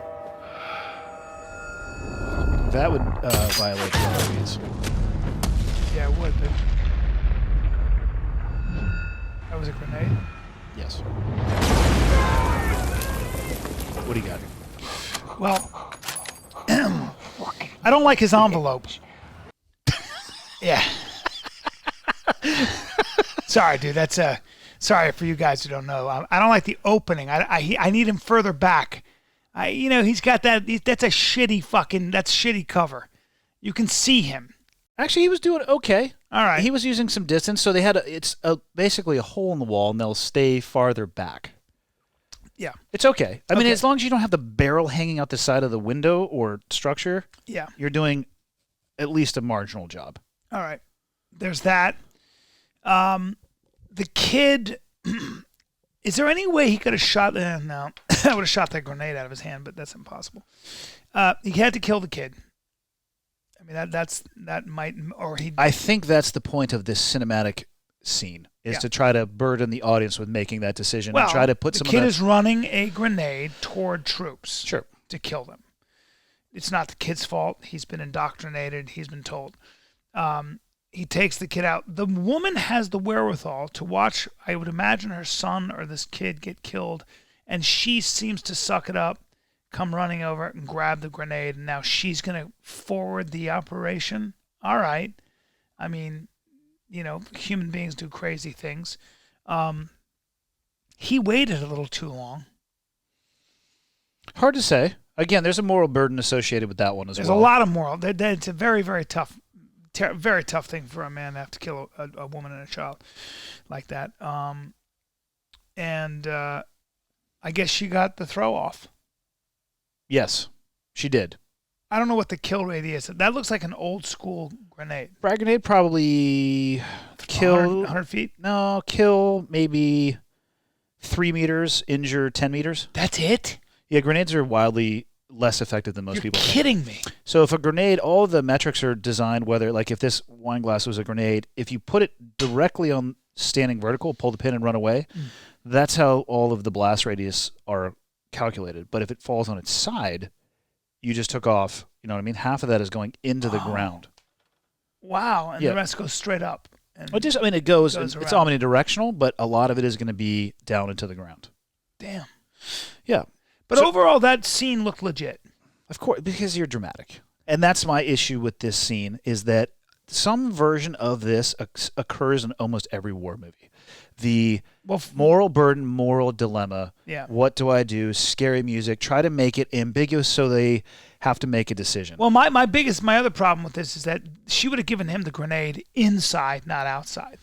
That would violate the ROEs. Yeah, it would, but that was a grenade. Yes. What do you got? Well, I don't like his envelope. Yeah. Sorry, dude. That's sorry for you guys who don't know. I don't like the opening. I need him further back. He's got that. That's a shitty fucking. That's shitty cover. You can see him. Actually, he was doing okay. All right. He was using some distance, so they had basically a hole in the wall, and they'll stay farther back. Yeah. It's okay. I mean, Okay. as long as you don't have the barrel hanging out the side of the window or structure, Yeah. you're doing at least a marginal job. All right. There's that. The kid. Is there any way he could have shot? No, I would have shot that grenade out of his hand, but that's impossible. He had to kill the kid. I mean, that might, or he. I think that's the point of this cinematic scene, is Yeah. to try to burden the audience with making that decision Well, and try to put the some kid of that... is running a grenade toward troops. Sure. To kill them. It's not the kid's fault. He's been indoctrinated. He's been told. He takes the kid out. The woman has the wherewithal to watch, I would imagine, her son or this kid get killed, and she seems to suck it up, come running over and grab the grenade, and now she's going to forward the operation. All right. I mean, human beings do crazy things. He waited a little too long. Hard to say. Again, there's a moral burden associated with that one as There's well. a lot of moral. It's a very, very tough, very tough thing for a man to have to kill a woman and a child like that. And I guess she got the throw off. Yes, she did. I don't know what the kill rate is. That looks like an old school grenade. Frag grenade probably kill 100 feet? No, kill maybe 3 meters, injure 10 meters. That's it? Yeah, grenades are wildly less effective than most people think. You're kidding me. So if a grenade, all the metrics are designed, whether, like if this wine glass was a grenade, if you put it directly on standing vertical, pull the pin and run away, that's how all of the blast radius are calculated. But if it falls on its side, you just took off, you know what I mean? Half of that is going into the ground. Wow. And the rest goes straight up. And it goes it's around. omnidirectional, but a lot of it is going to be down into the ground. Damn. Yeah. But overall, that scene looked legit. Of course, because you're dramatic. And that's my issue with this scene, is that some version of this occurs in almost every war movie. The moral burden, moral dilemma. Yeah. What do I do? Scary music. Try to make it ambiguous so they have to make a decision. Well, my other problem with this is that she would have given him the grenade inside, not outside.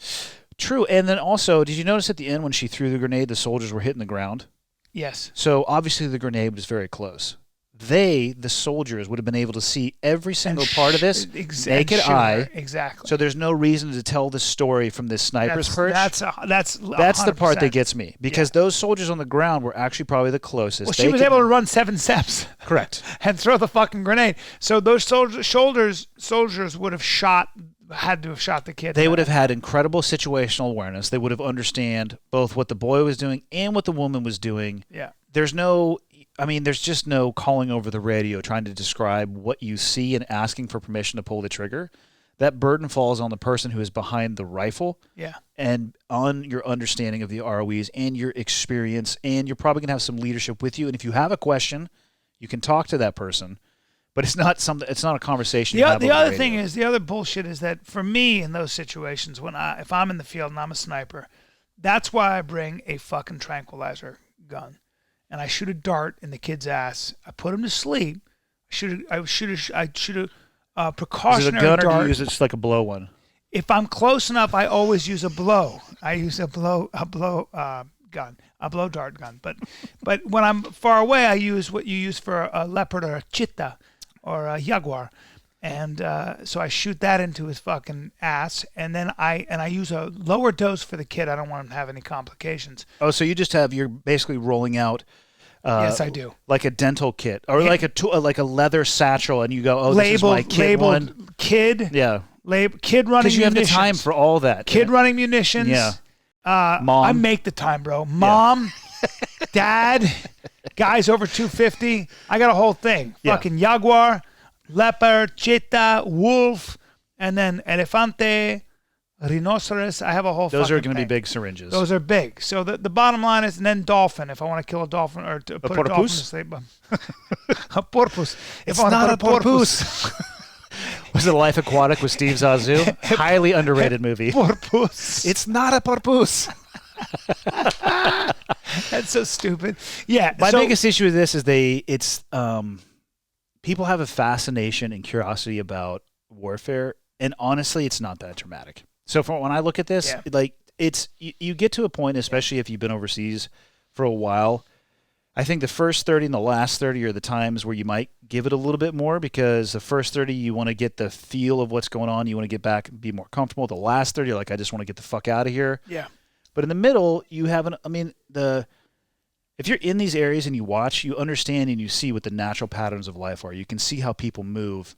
True. And then also, did you notice at the end when she threw the grenade, the soldiers were hitting the ground? Yes. So obviously the grenade was very close. The soldiers, would have been able to see every single part of this naked eye. Exactly. So there's no reason to tell the story from this sniper's perch. That's the part that gets me, because those soldiers on the ground were actually probably the closest. Well, she was able to run 7 steps. Correct. And throw the fucking grenade. So those soldiers would have had to have shot the kid. They would have had incredible situational awareness. They would have understand both what the boy was doing and what the woman was doing. Yeah. There's just no calling over the radio trying to describe what you see and asking for permission to pull the trigger. That burden falls on the person who is behind the rifle. Yeah. And on your understanding of the ROEs and your experience, and you're probably going to have some leadership with you. And if you have a question, you can talk to that person. But it's not a conversation. The other thing is, the other bullshit is that for me in those situations, if I'm in the field and I'm a sniper, that's why I bring a fucking tranquilizer gun, and I shoot a dart in the kid's ass. I put him to sleep. I shoot a precautionary dart. Is it a gun, or dart. do you use it just like a blow one? If I'm close enough, I always use a blow. I use a blow dart gun. But when I'm far away, I use what you use for a leopard or a cheetah or a jaguar, and so I shoot that into his fucking ass, and then I use a lower dose for the kid. I don't want him to have any complications. Oh, so you're basically rolling out. Yes, I do. Like a dental kit, or like a leather satchel, and you go, oh, this is my kid one. Kid. Yeah. Kid running munitions. Because you have the time for all that. Kid running munitions. Yeah. Mom. I make the time, bro. Mom, dad, guys over 250. I got a whole thing. Yeah. Fucking jaguar, leopard, cheetah, wolf, and then elefante, rhinoceros. I have a whole Those fucking are going to be thing. big syringes. Those are big. So the bottom line is, and then dolphin, if I want to kill a dolphin or to put a dolphin to sleep. A porpoise. It's not a porpoise. Was it Life Aquatic with Steve Zissou? Highly underrated movie. Porpoise. It's not a porpoise. That's so stupid. Yeah. My biggest issue with this is people have a fascination and curiosity about warfare, and honestly, it's not that dramatic. So when I look at this, you get to a point, especially if you've been overseas for a while. I think the first 30 and the last 30 are the times where you might give it a little bit more, because the first 30, you want to get the feel of what's going on. You want to get back and be more comfortable. The last 30, I just want to get the fuck out of here. Yeah. But in the middle, you have if you're in these areas and you watch, you understand and you see what the natural patterns of life are. You can see how people move,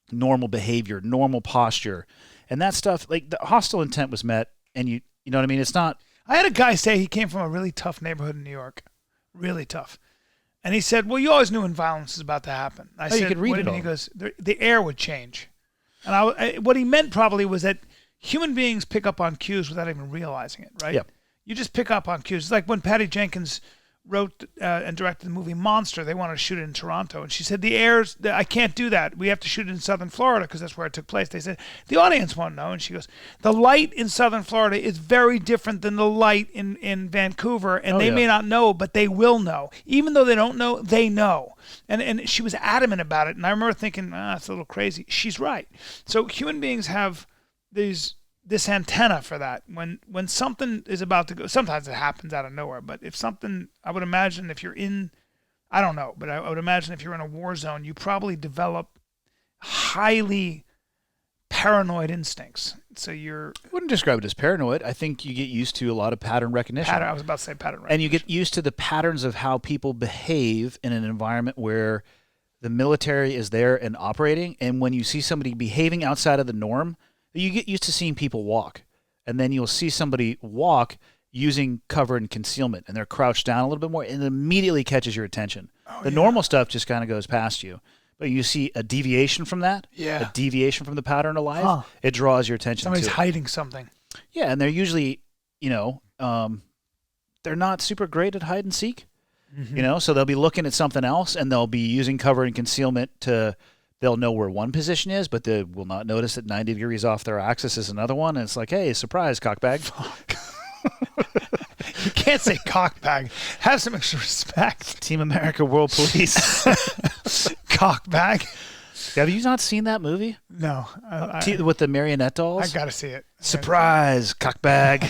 normal behavior, normal posture, and that stuff. Like, the hostile intent was met, and you know what I mean? It's not. I had a guy say he came from a really tough neighborhood in New York. Really tough. And he said, well, you always knew when violence was about to happen. I said, you could read what it do you all. mean? He goes, the air would change. And what he meant probably was that human beings pick up on cues without even realizing it, right? Yep. You just pick up on cues. It's like when Patty Jenkins wrote and directed the movie Monster. They wanted to shoot it in Toronto, and she said, I can't do that. We have to shoot it in Southern Florida because that's where it took place. They said, the audience won't know. And she goes, the light in Southern Florida is very different than the light in Vancouver, and they may not know, but they will know. Even though they don't know, they know. And she was adamant about it, and I remember thinking, it's a little crazy. She's right. So human beings have this antenna for that. When something is about to go, sometimes it happens out of nowhere, but if something, I would imagine if you're in, I don't know, but I would imagine if you're in a war zone, you probably develop highly paranoid instincts. So I wouldn't describe it as paranoid. I think you get used to a lot of pattern recognition. I was about to say pattern recognition. And you get used to the patterns of how people behave in an environment where the military is there and operating, and when you see somebody behaving outside of the norm, you get used to seeing people walk, and then you'll see somebody walk using cover and concealment, and they're crouched down a little bit more, and it immediately catches your attention. The normal stuff just kind of goes past you, but you see a deviation from that, a deviation from the pattern of life, it draws your attention. Somebody's to hiding something. Yeah, and they're usually, they're not super great at hide and seek, so they'll be looking at something else, and they'll be using cover and concealment they'll know where one position is, but they will not notice that 90 degrees off their axis is another one. And it's like, hey, surprise, cockbag. You can't say cockbag. Have some extra respect. Team America World Police. Cockbag. Have you not seen that movie? No. With the marionette dolls? I got to see it. Surprise, cockbag.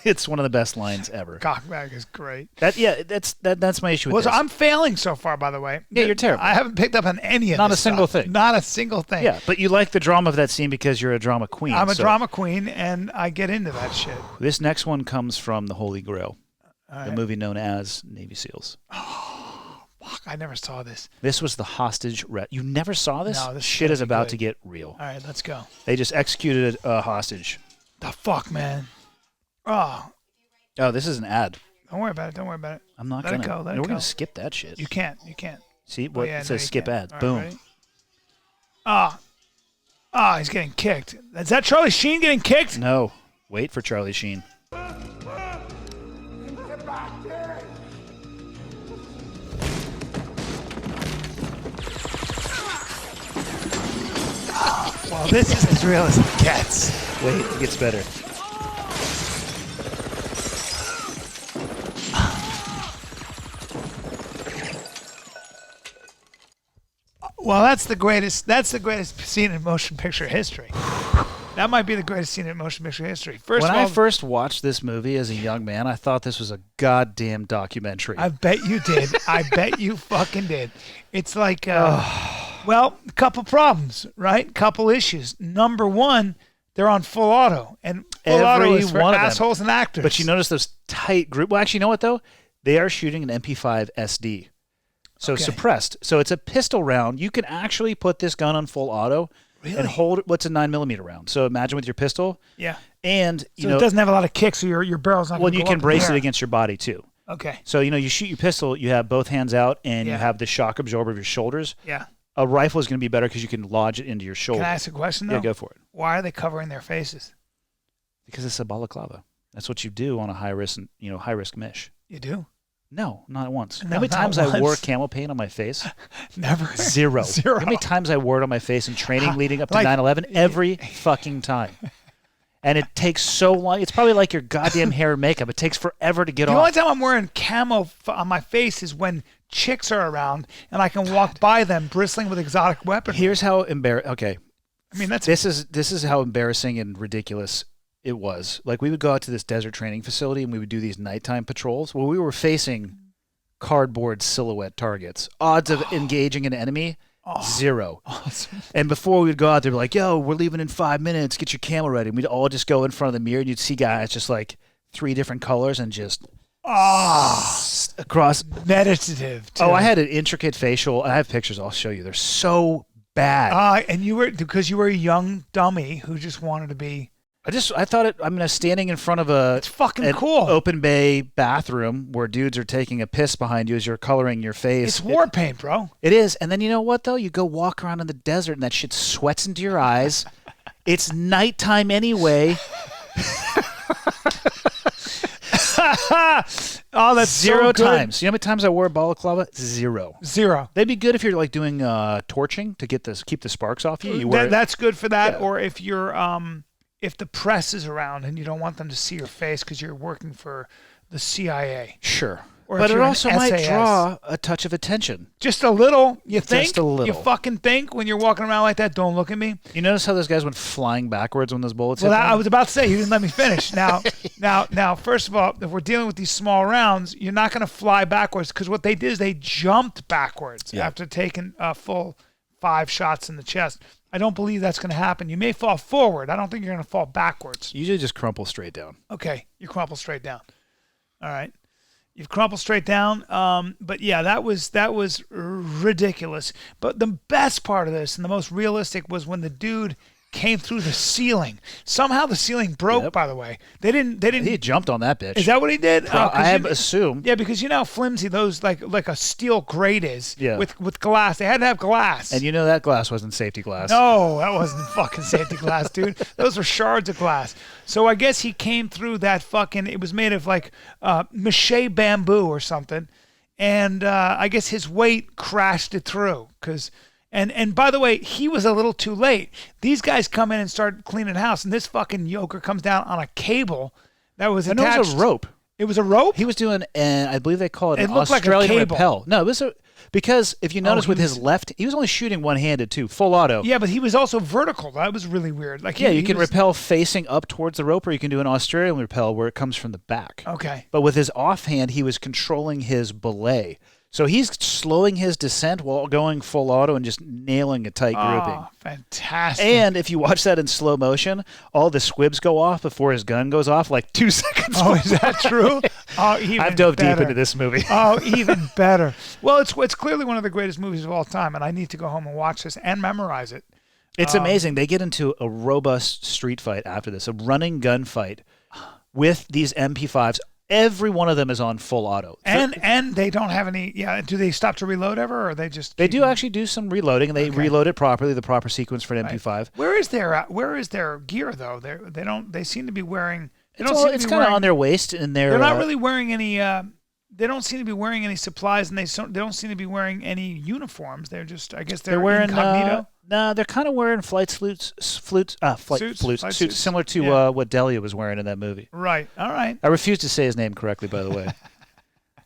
It's one of the best lines ever. Cockbag is great. That's my issue with this. I'm failing so far, by the way. Yeah, you're terrible. I haven't picked up on any of Not this a single stuff. thing. Not a single thing. Yeah, but you like the drama of that scene because you're a drama queen. I'm a drama queen, and I get into that shit. This next one comes from The Holy Grail, All the right. movie known as Navy SEALs. Oh, fuck, I never saw this. This was the hostage. You never saw this? No, this shit is can't be about good. to get real. All right, let's go. They just executed a hostage. The fuck, man. Oh, this is an ad. Don't worry about it. I'm not Let gonna. it go. Let we're it gonna go. skip that shit. You can't. See what Yeah, it says? you Skip can't. ad. All right, Boom. ready? He's getting kicked. Is that Charlie Sheen getting kicked? No, wait for Charlie Sheen. Well, this is as real as it gets. Wait, it gets better. Well, that's the greatest scene in motion picture history. That might be the greatest scene in motion picture history. When I first watched this movie as a young man, I thought this was a goddamn documentary. I bet you did. I bet you fucking did. It's like, well, a couple problems, right? Couple issues. Number one, they're on full auto, and full auto is for one of them. assholes and actors. But you notice those tight group. Well, actually, you know what though? They are shooting an MP5 SD, so suppressed. So it's a pistol round. You can actually put this gun on full auto and hold it. What's a 9mm round? So imagine with your pistol. Yeah. And So it doesn't have a lot of kicks, so your barrel's not. well, gonna you go can up in brace the it air. against your body too. Okay. So you shoot your pistol. You have both hands out, and you Yeah. have the shock absorber of your shoulders. Yeah. A rifle is going to be better because you can lodge it into your shoulder. Can I ask a question though? Yeah, go for it. Why are they covering their faces? Because it's a balaclava. That's what you do on a high risk mish. You do? No, not once. No, How many not times I wore once. camel paint on my face? Never. Zero. Zero. How many times I wore it on my face in training leading up to Like- 9/11? Every fucking time. And it takes so long. It's probably like your goddamn hair and makeup. It takes forever to get The off. only time I'm wearing camo on my face is when chicks are around and I can walk by them bristling with exotic weaponry. Here's how embarrassing. Okay, I mean, that's this is how embarrassing and ridiculous it was. Like, we would go out to this desert training facility and we would do these nighttime patrols. Well, we were facing cardboard silhouette targets. Odds of engaging an enemy, zero. awesome. And before we would go out, they'd be like, yo, we're leaving in 5 minutes. Get your camera ready. And we'd all just go in front of the mirror and you'd see guys just like 3 different colors and just across. Meditative. Too. Oh, I had an intricate facial. I have pictures I'll show you. They're so bad. And you were, because you were a young dummy who just wanted to be. I thought it. I mean, I was standing in front of It's fucking an cool. open bay bathroom where dudes are taking a piss behind you as you're coloring your face. It's war paint, bro. It is. And then you know what, though? You go walk around in the desert and that shit sweats into your eyes. It's nighttime anyway. Oh, that's Zero so good. times. You know how many times I wore a balaclava? Zero. They'd be good if you're like doing torching to keep the sparks off you. That's good for that. Yeah. Or if you're if the press is around and you don't want them to see your face because you're working for the CIA. Sure. Or But if it you're an also might SAS. draw a touch of attention. Just a little. You think? Just a little. You fucking think when you're walking around like that? Don't look at me. You notice how those guys went flying backwards when those bullets Well, hit them? I was about to say you didn't let me finish. Now, first of all, if we're dealing with these small rounds, you're not going to fly backwards because what they did is they jumped backwards after taking a full 5 shots in the chest. I don't believe that's going to happen. You may fall forward. I don't think you're going to fall backwards. Usually just crumple straight down. Okay, you crumple straight down. All right. You've crumpled straight down. But yeah, that was ridiculous. But the best part of this and the most realistic was when the dude came through the ceiling. Somehow the ceiling broke, by the way. They didn't He jumped on that bitch. Is that what he did? I assume. Yeah, because you know how flimsy those like a steel grate is with glass. They had to have glass. And you know that glass wasn't safety glass. No, that wasn't fucking safety glass, dude. Those were shards of glass. So I guess he came through that fucking, it was made of like mache bamboo or something. And I guess his weight crashed it through because... And by the way, he was a little too late. These guys come in and start cleaning the house, and this fucking yoker comes down on a cable that was attached. And it was a rope. It was a rope? He was doing, I believe they call it an looked like a Australian cable. rappel. No, it was because if you notice with his left, he was only shooting one-handed too, full auto. Yeah, but he was also vertical. That was really weird. Like you can rappel facing up towards the rope, or you can do an Australian rappel where it comes from the back. Okay. But with his offhand, he was controlling his belay. So he's slowing his descent while going full auto and just nailing a tight grouping. Oh, fantastic. And if you watch that in slow motion, all the squibs go off before his gun goes off, like 2 seconds. Oh, is that true? Oh, even I've dove better. deep into this movie. Oh, even better. Well, it's clearly one of the greatest movies of all time, and I need to go home and watch this and memorize it. It's amazing. They get into a robust street fight after this, a running gun fight with these MP5s. Every one of them is on full auto. And they don't have any, do they stop to reload ever, or are they just... They do actually do some reloading, and they reload it properly, the proper sequence for an MP5. Where is their gear, though? They seem to be wearing... It's kind of on their waist, and they're not really wearing any... they don't seem to be wearing any supplies, and they don't seem to be wearing any uniforms. They're just, I guess they're wearing incognito. They're kind of wearing flight suits similar to what Delia was wearing in that movie. Right. All right. I refuse to say his name correctly, by the way.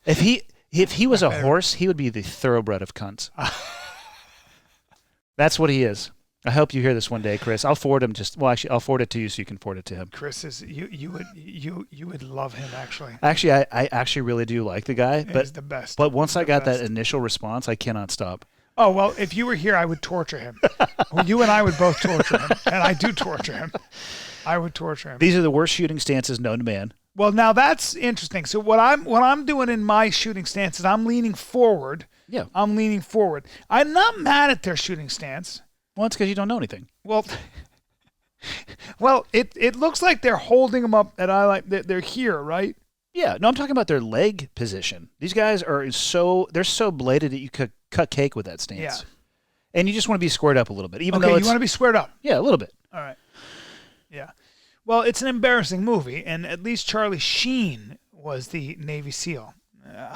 If he was a horse, he would be the thoroughbred of cunts. That's what he is. I hope you hear this one day, Chris. I'll forward him. I'll forward it to you so you can forward it to him. Chris is you would love him actually. Actually, I actually really do like the guy, but he's the best. But once I got that initial response, I cannot stop. Oh, well, if you were here, I would torture him. You and I would both torture him, and I do torture him. I would torture him. These are the worst shooting stances known to man. Well, now that's interesting. So what I'm doing in my shooting stance is I'm leaning forward. Yeah. I'm leaning forward. I'm not mad at their shooting stance. Well, it's because you don't know anything. Well, it looks like they're holding them up, and they're here, right? Yeah. No, I'm talking about their leg position. These guys are they're so bladed that you could cut cake with that stance. Yeah. And you just want to be squared up a little bit, even though you want to be squared up. Yeah, a little bit. All right. Yeah. Well, it's an embarrassing movie, and at least Charlie Sheen was the Navy SEAL.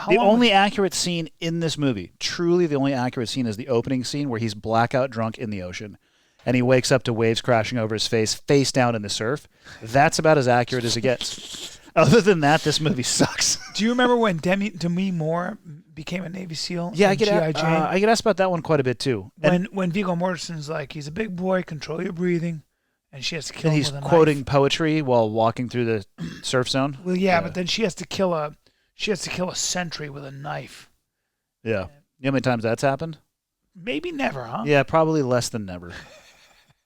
The only accurate scene in this movie, truly the only accurate scene, is the opening scene where he's blackout drunk in the ocean, and he wakes up to waves crashing over his face down in the surf. That's about as accurate as it gets. Other than that, this movie sucks. Do you remember when Demi Moore became a Navy SEAL? Yeah, I get asked about that one quite a bit too. When Viggo Mortensen's like, he's a big boy, control your breathing, and she has to kill him with a knife. And he's quoting poetry while walking through the surf zone. Well, yeah, but then she has to kill a sentry with a knife. Yeah. You know how many times that's happened? Maybe never, huh? Yeah, probably less than never.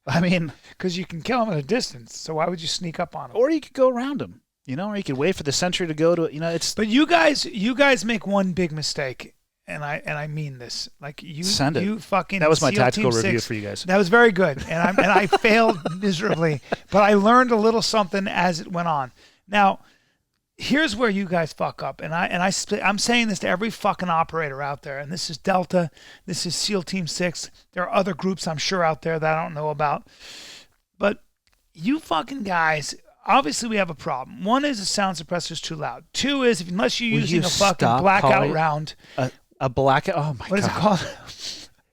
I mean, because you can kill him at a distance, so why would you sneak up on him? Or you could go around him. Or you could wait for the sentry to go to, it's... But you guys make one big mistake, and I mean this. Like, Send it. You fucking... That was my SEAL tactical Team review 6, for you guys. That was very good, and I failed miserably, but I learned a little something as it went on. Now, here's where you guys fuck up, and I'm saying this to every fucking operator out there, and this is Delta, this is SEAL Team 6. There are other groups I'm sure out there that I don't know about, but you fucking guys obviously we have a problem. One is the sound suppressor is too loud. Two is unless you're Will using you a fucking stop blackout calling- round. A blackout. Oh my god. What is it called?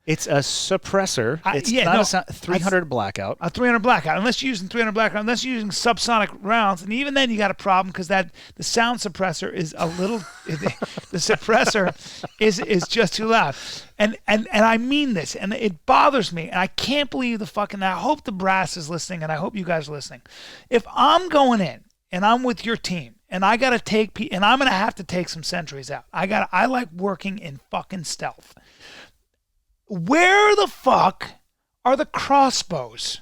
It's a suppressor. It's yeah, not no, a sound, 300 blackout. A 300 blackout. Unless you're using 300 blackout, unless you're using subsonic rounds, and even then you got a problem because that the sound suppressor is a little. The suppressor is just too loud, and I mean this, and it bothers me, and I can't believe the fucking. I hope the brass is listening, and I hope you guys are listening. If I'm going in and I'm with your team, and I gotta take, and I'm gonna have to take some sentries out. I like working in fucking stealth. Where the fuck are the crossbows?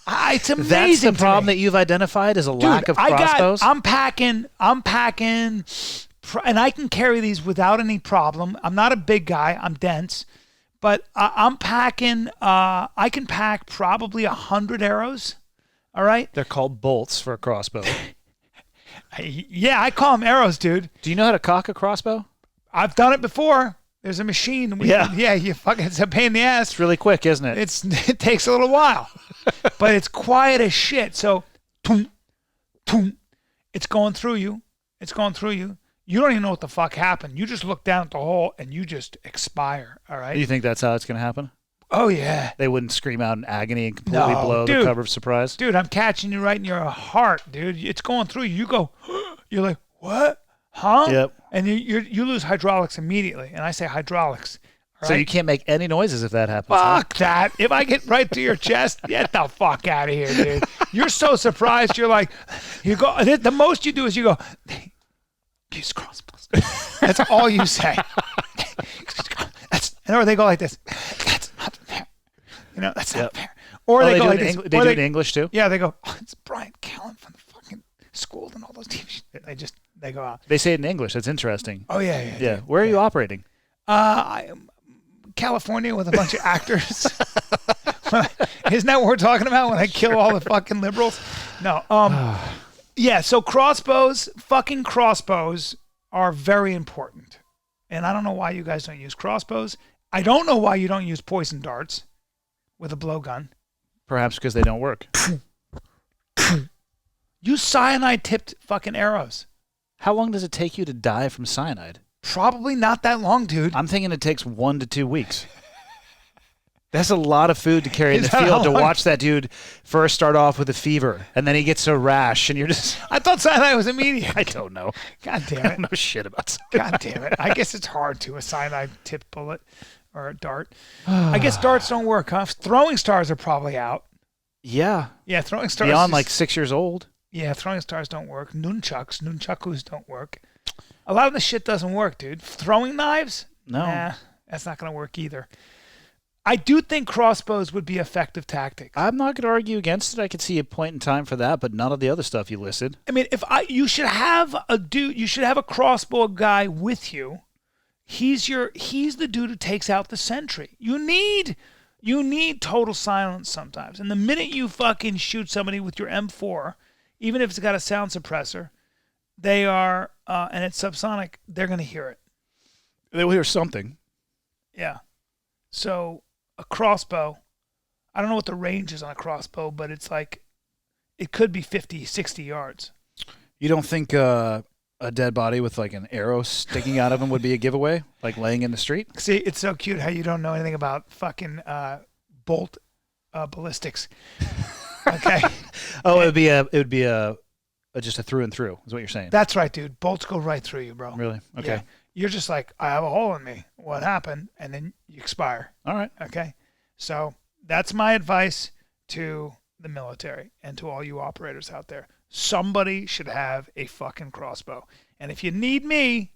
It's amazing. That's the to problem me. that you've identified as a Dude, lack of crossbows? I'm packing, and I can carry these without any problem. I'm not a big guy. I'm dense. But I'm packing, I can pack probably 100 arrows. All right? They're called bolts for a crossbow. Yeah, I call them arrows, dude. Do you know how to cock a crossbow? I've done it before. There's a machine. Yeah, you fucking, it's a pain in the ass. It's really quick, isn't it? It takes a little while, but it's quiet as shit. So, toom, toom, it's going through you. It's going through you. You don't even know what the fuck happened. You just look down at the hole and you just expire. All right. You think that's how it's going to happen? Oh yeah. They wouldn't scream out in agony and completely No, blow dude. the cover of surprise? Dude, I'm catching you right in your heart, dude. It's going through you. You go, you're like, what? Huh? Yep. And you lose hydraulics immediately. And I say hydraulics. All So right? you can't make any noises if that happens. huh? Fuck that. If I get right to your chest, get the fuck out of here, dude. You're so surprised. You're like, you go, the most you do is you go, use crossbows. That's all you say. Or they go like this. That's not fair. You know, that's not fair. Or they go do like it this. in, Or they do it in English too? Yeah, they go, it's Bryan Callen from the fucking school and all those TV shows. They go out. They say it in English. That's interesting. Oh, yeah. Yeah. Where are you operating? California with a bunch of actors. Isn't that what we're talking about when I kill all the fucking liberals? No. Yeah, so fucking crossbows are very important. And I don't know why you guys don't use crossbows. I don't know why you don't use poison darts with a blowgun. Perhaps because they don't work. Use cyanide-tipped fucking arrows. How long does it take you to die from cyanide? Probably not that long, dude. I'm thinking it takes 1 to 2 weeks. That's a lot of food to carry in the Is that field how to long? watch that dude first start off with a fever, and then he gets a rash, and you're just... I thought cyanide was immediate. I don't know. God damn I it. don't know shit about cyanide. God damn it. I guess it's hard to, a cyanide-tipped bullet or a dart. I guess darts don't work, huh? Throwing stars are probably out. Yeah. Yeah, throwing stars. Beyond like 6 years old. Yeah, throwing stars don't work. Nunchakus don't work. A lot of the shit doesn't work, dude. Throwing knives? No. Nah, that's not going to work either. I do think crossbows would be effective tactics. I'm not going to argue against it. I could see a point in time for that, but none of the other stuff you listed. I mean, you should have a crossbow guy with you. He's the dude who takes out the sentry. You need total silence sometimes. And the minute you fucking shoot somebody with your M4, even if it's got a sound suppressor, they are and it's subsonic, they're going to hear it. They will hear something. Yeah. So a crossbow, I don't know what the range is on a crossbow, but it's like, it could be 50, 60 yards. You don't think a dead body with like an arrow sticking out of him would be a giveaway? Like laying in the street? See, it's so cute how you don't know anything about fucking bolt ballistics. Okay. Oh, it would be just a through and through is what you're saying. That's right, dude. Bolts go right through you, bro. Really? Okay. Yeah. You're just like, I have a hole in me. What happened? And then you expire. All right. Okay. So that's my advice to the military and to all you operators out there. Somebody should have a fucking crossbow. And if you need me,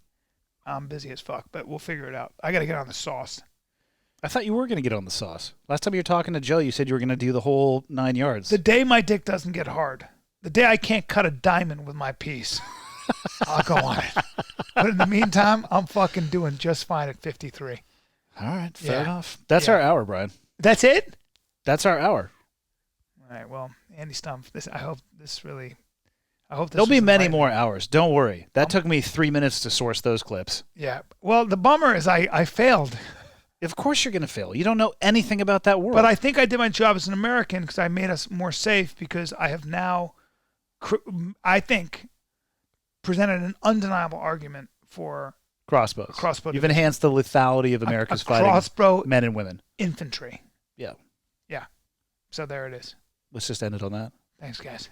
I'm busy as fuck, but we'll figure it out. I got to get on the sauce. I thought you were going to get on the sauce. Last time you were talking to Joe, you said you were going to do the whole 9 yards. The day my dick doesn't get hard, the day I can't cut a diamond with my piece, I'll go on it. But in the meantime, I'm fucking doing just fine at 53. All right. Fair Yeah. enough. That's Yeah. our hour, Brian. That's it? That's our hour. All right. Well, Andy Stumpf, I hope this There'll was be many enlightening. more hours. Don't worry. That took me 3 minutes to source those clips. Yeah. Well, the bummer is I failed. Of course you're going to fail. You don't know anything about that world. But I think I did my job as an American because I made us more safe because I have now, I think, presented an undeniable argument for crossbows. Crossbow. You've enhanced the lethality of America's fighting crossbow men and women. infantry. Yeah. Yeah. So there it is. Let's just end it on that. Thanks, guys.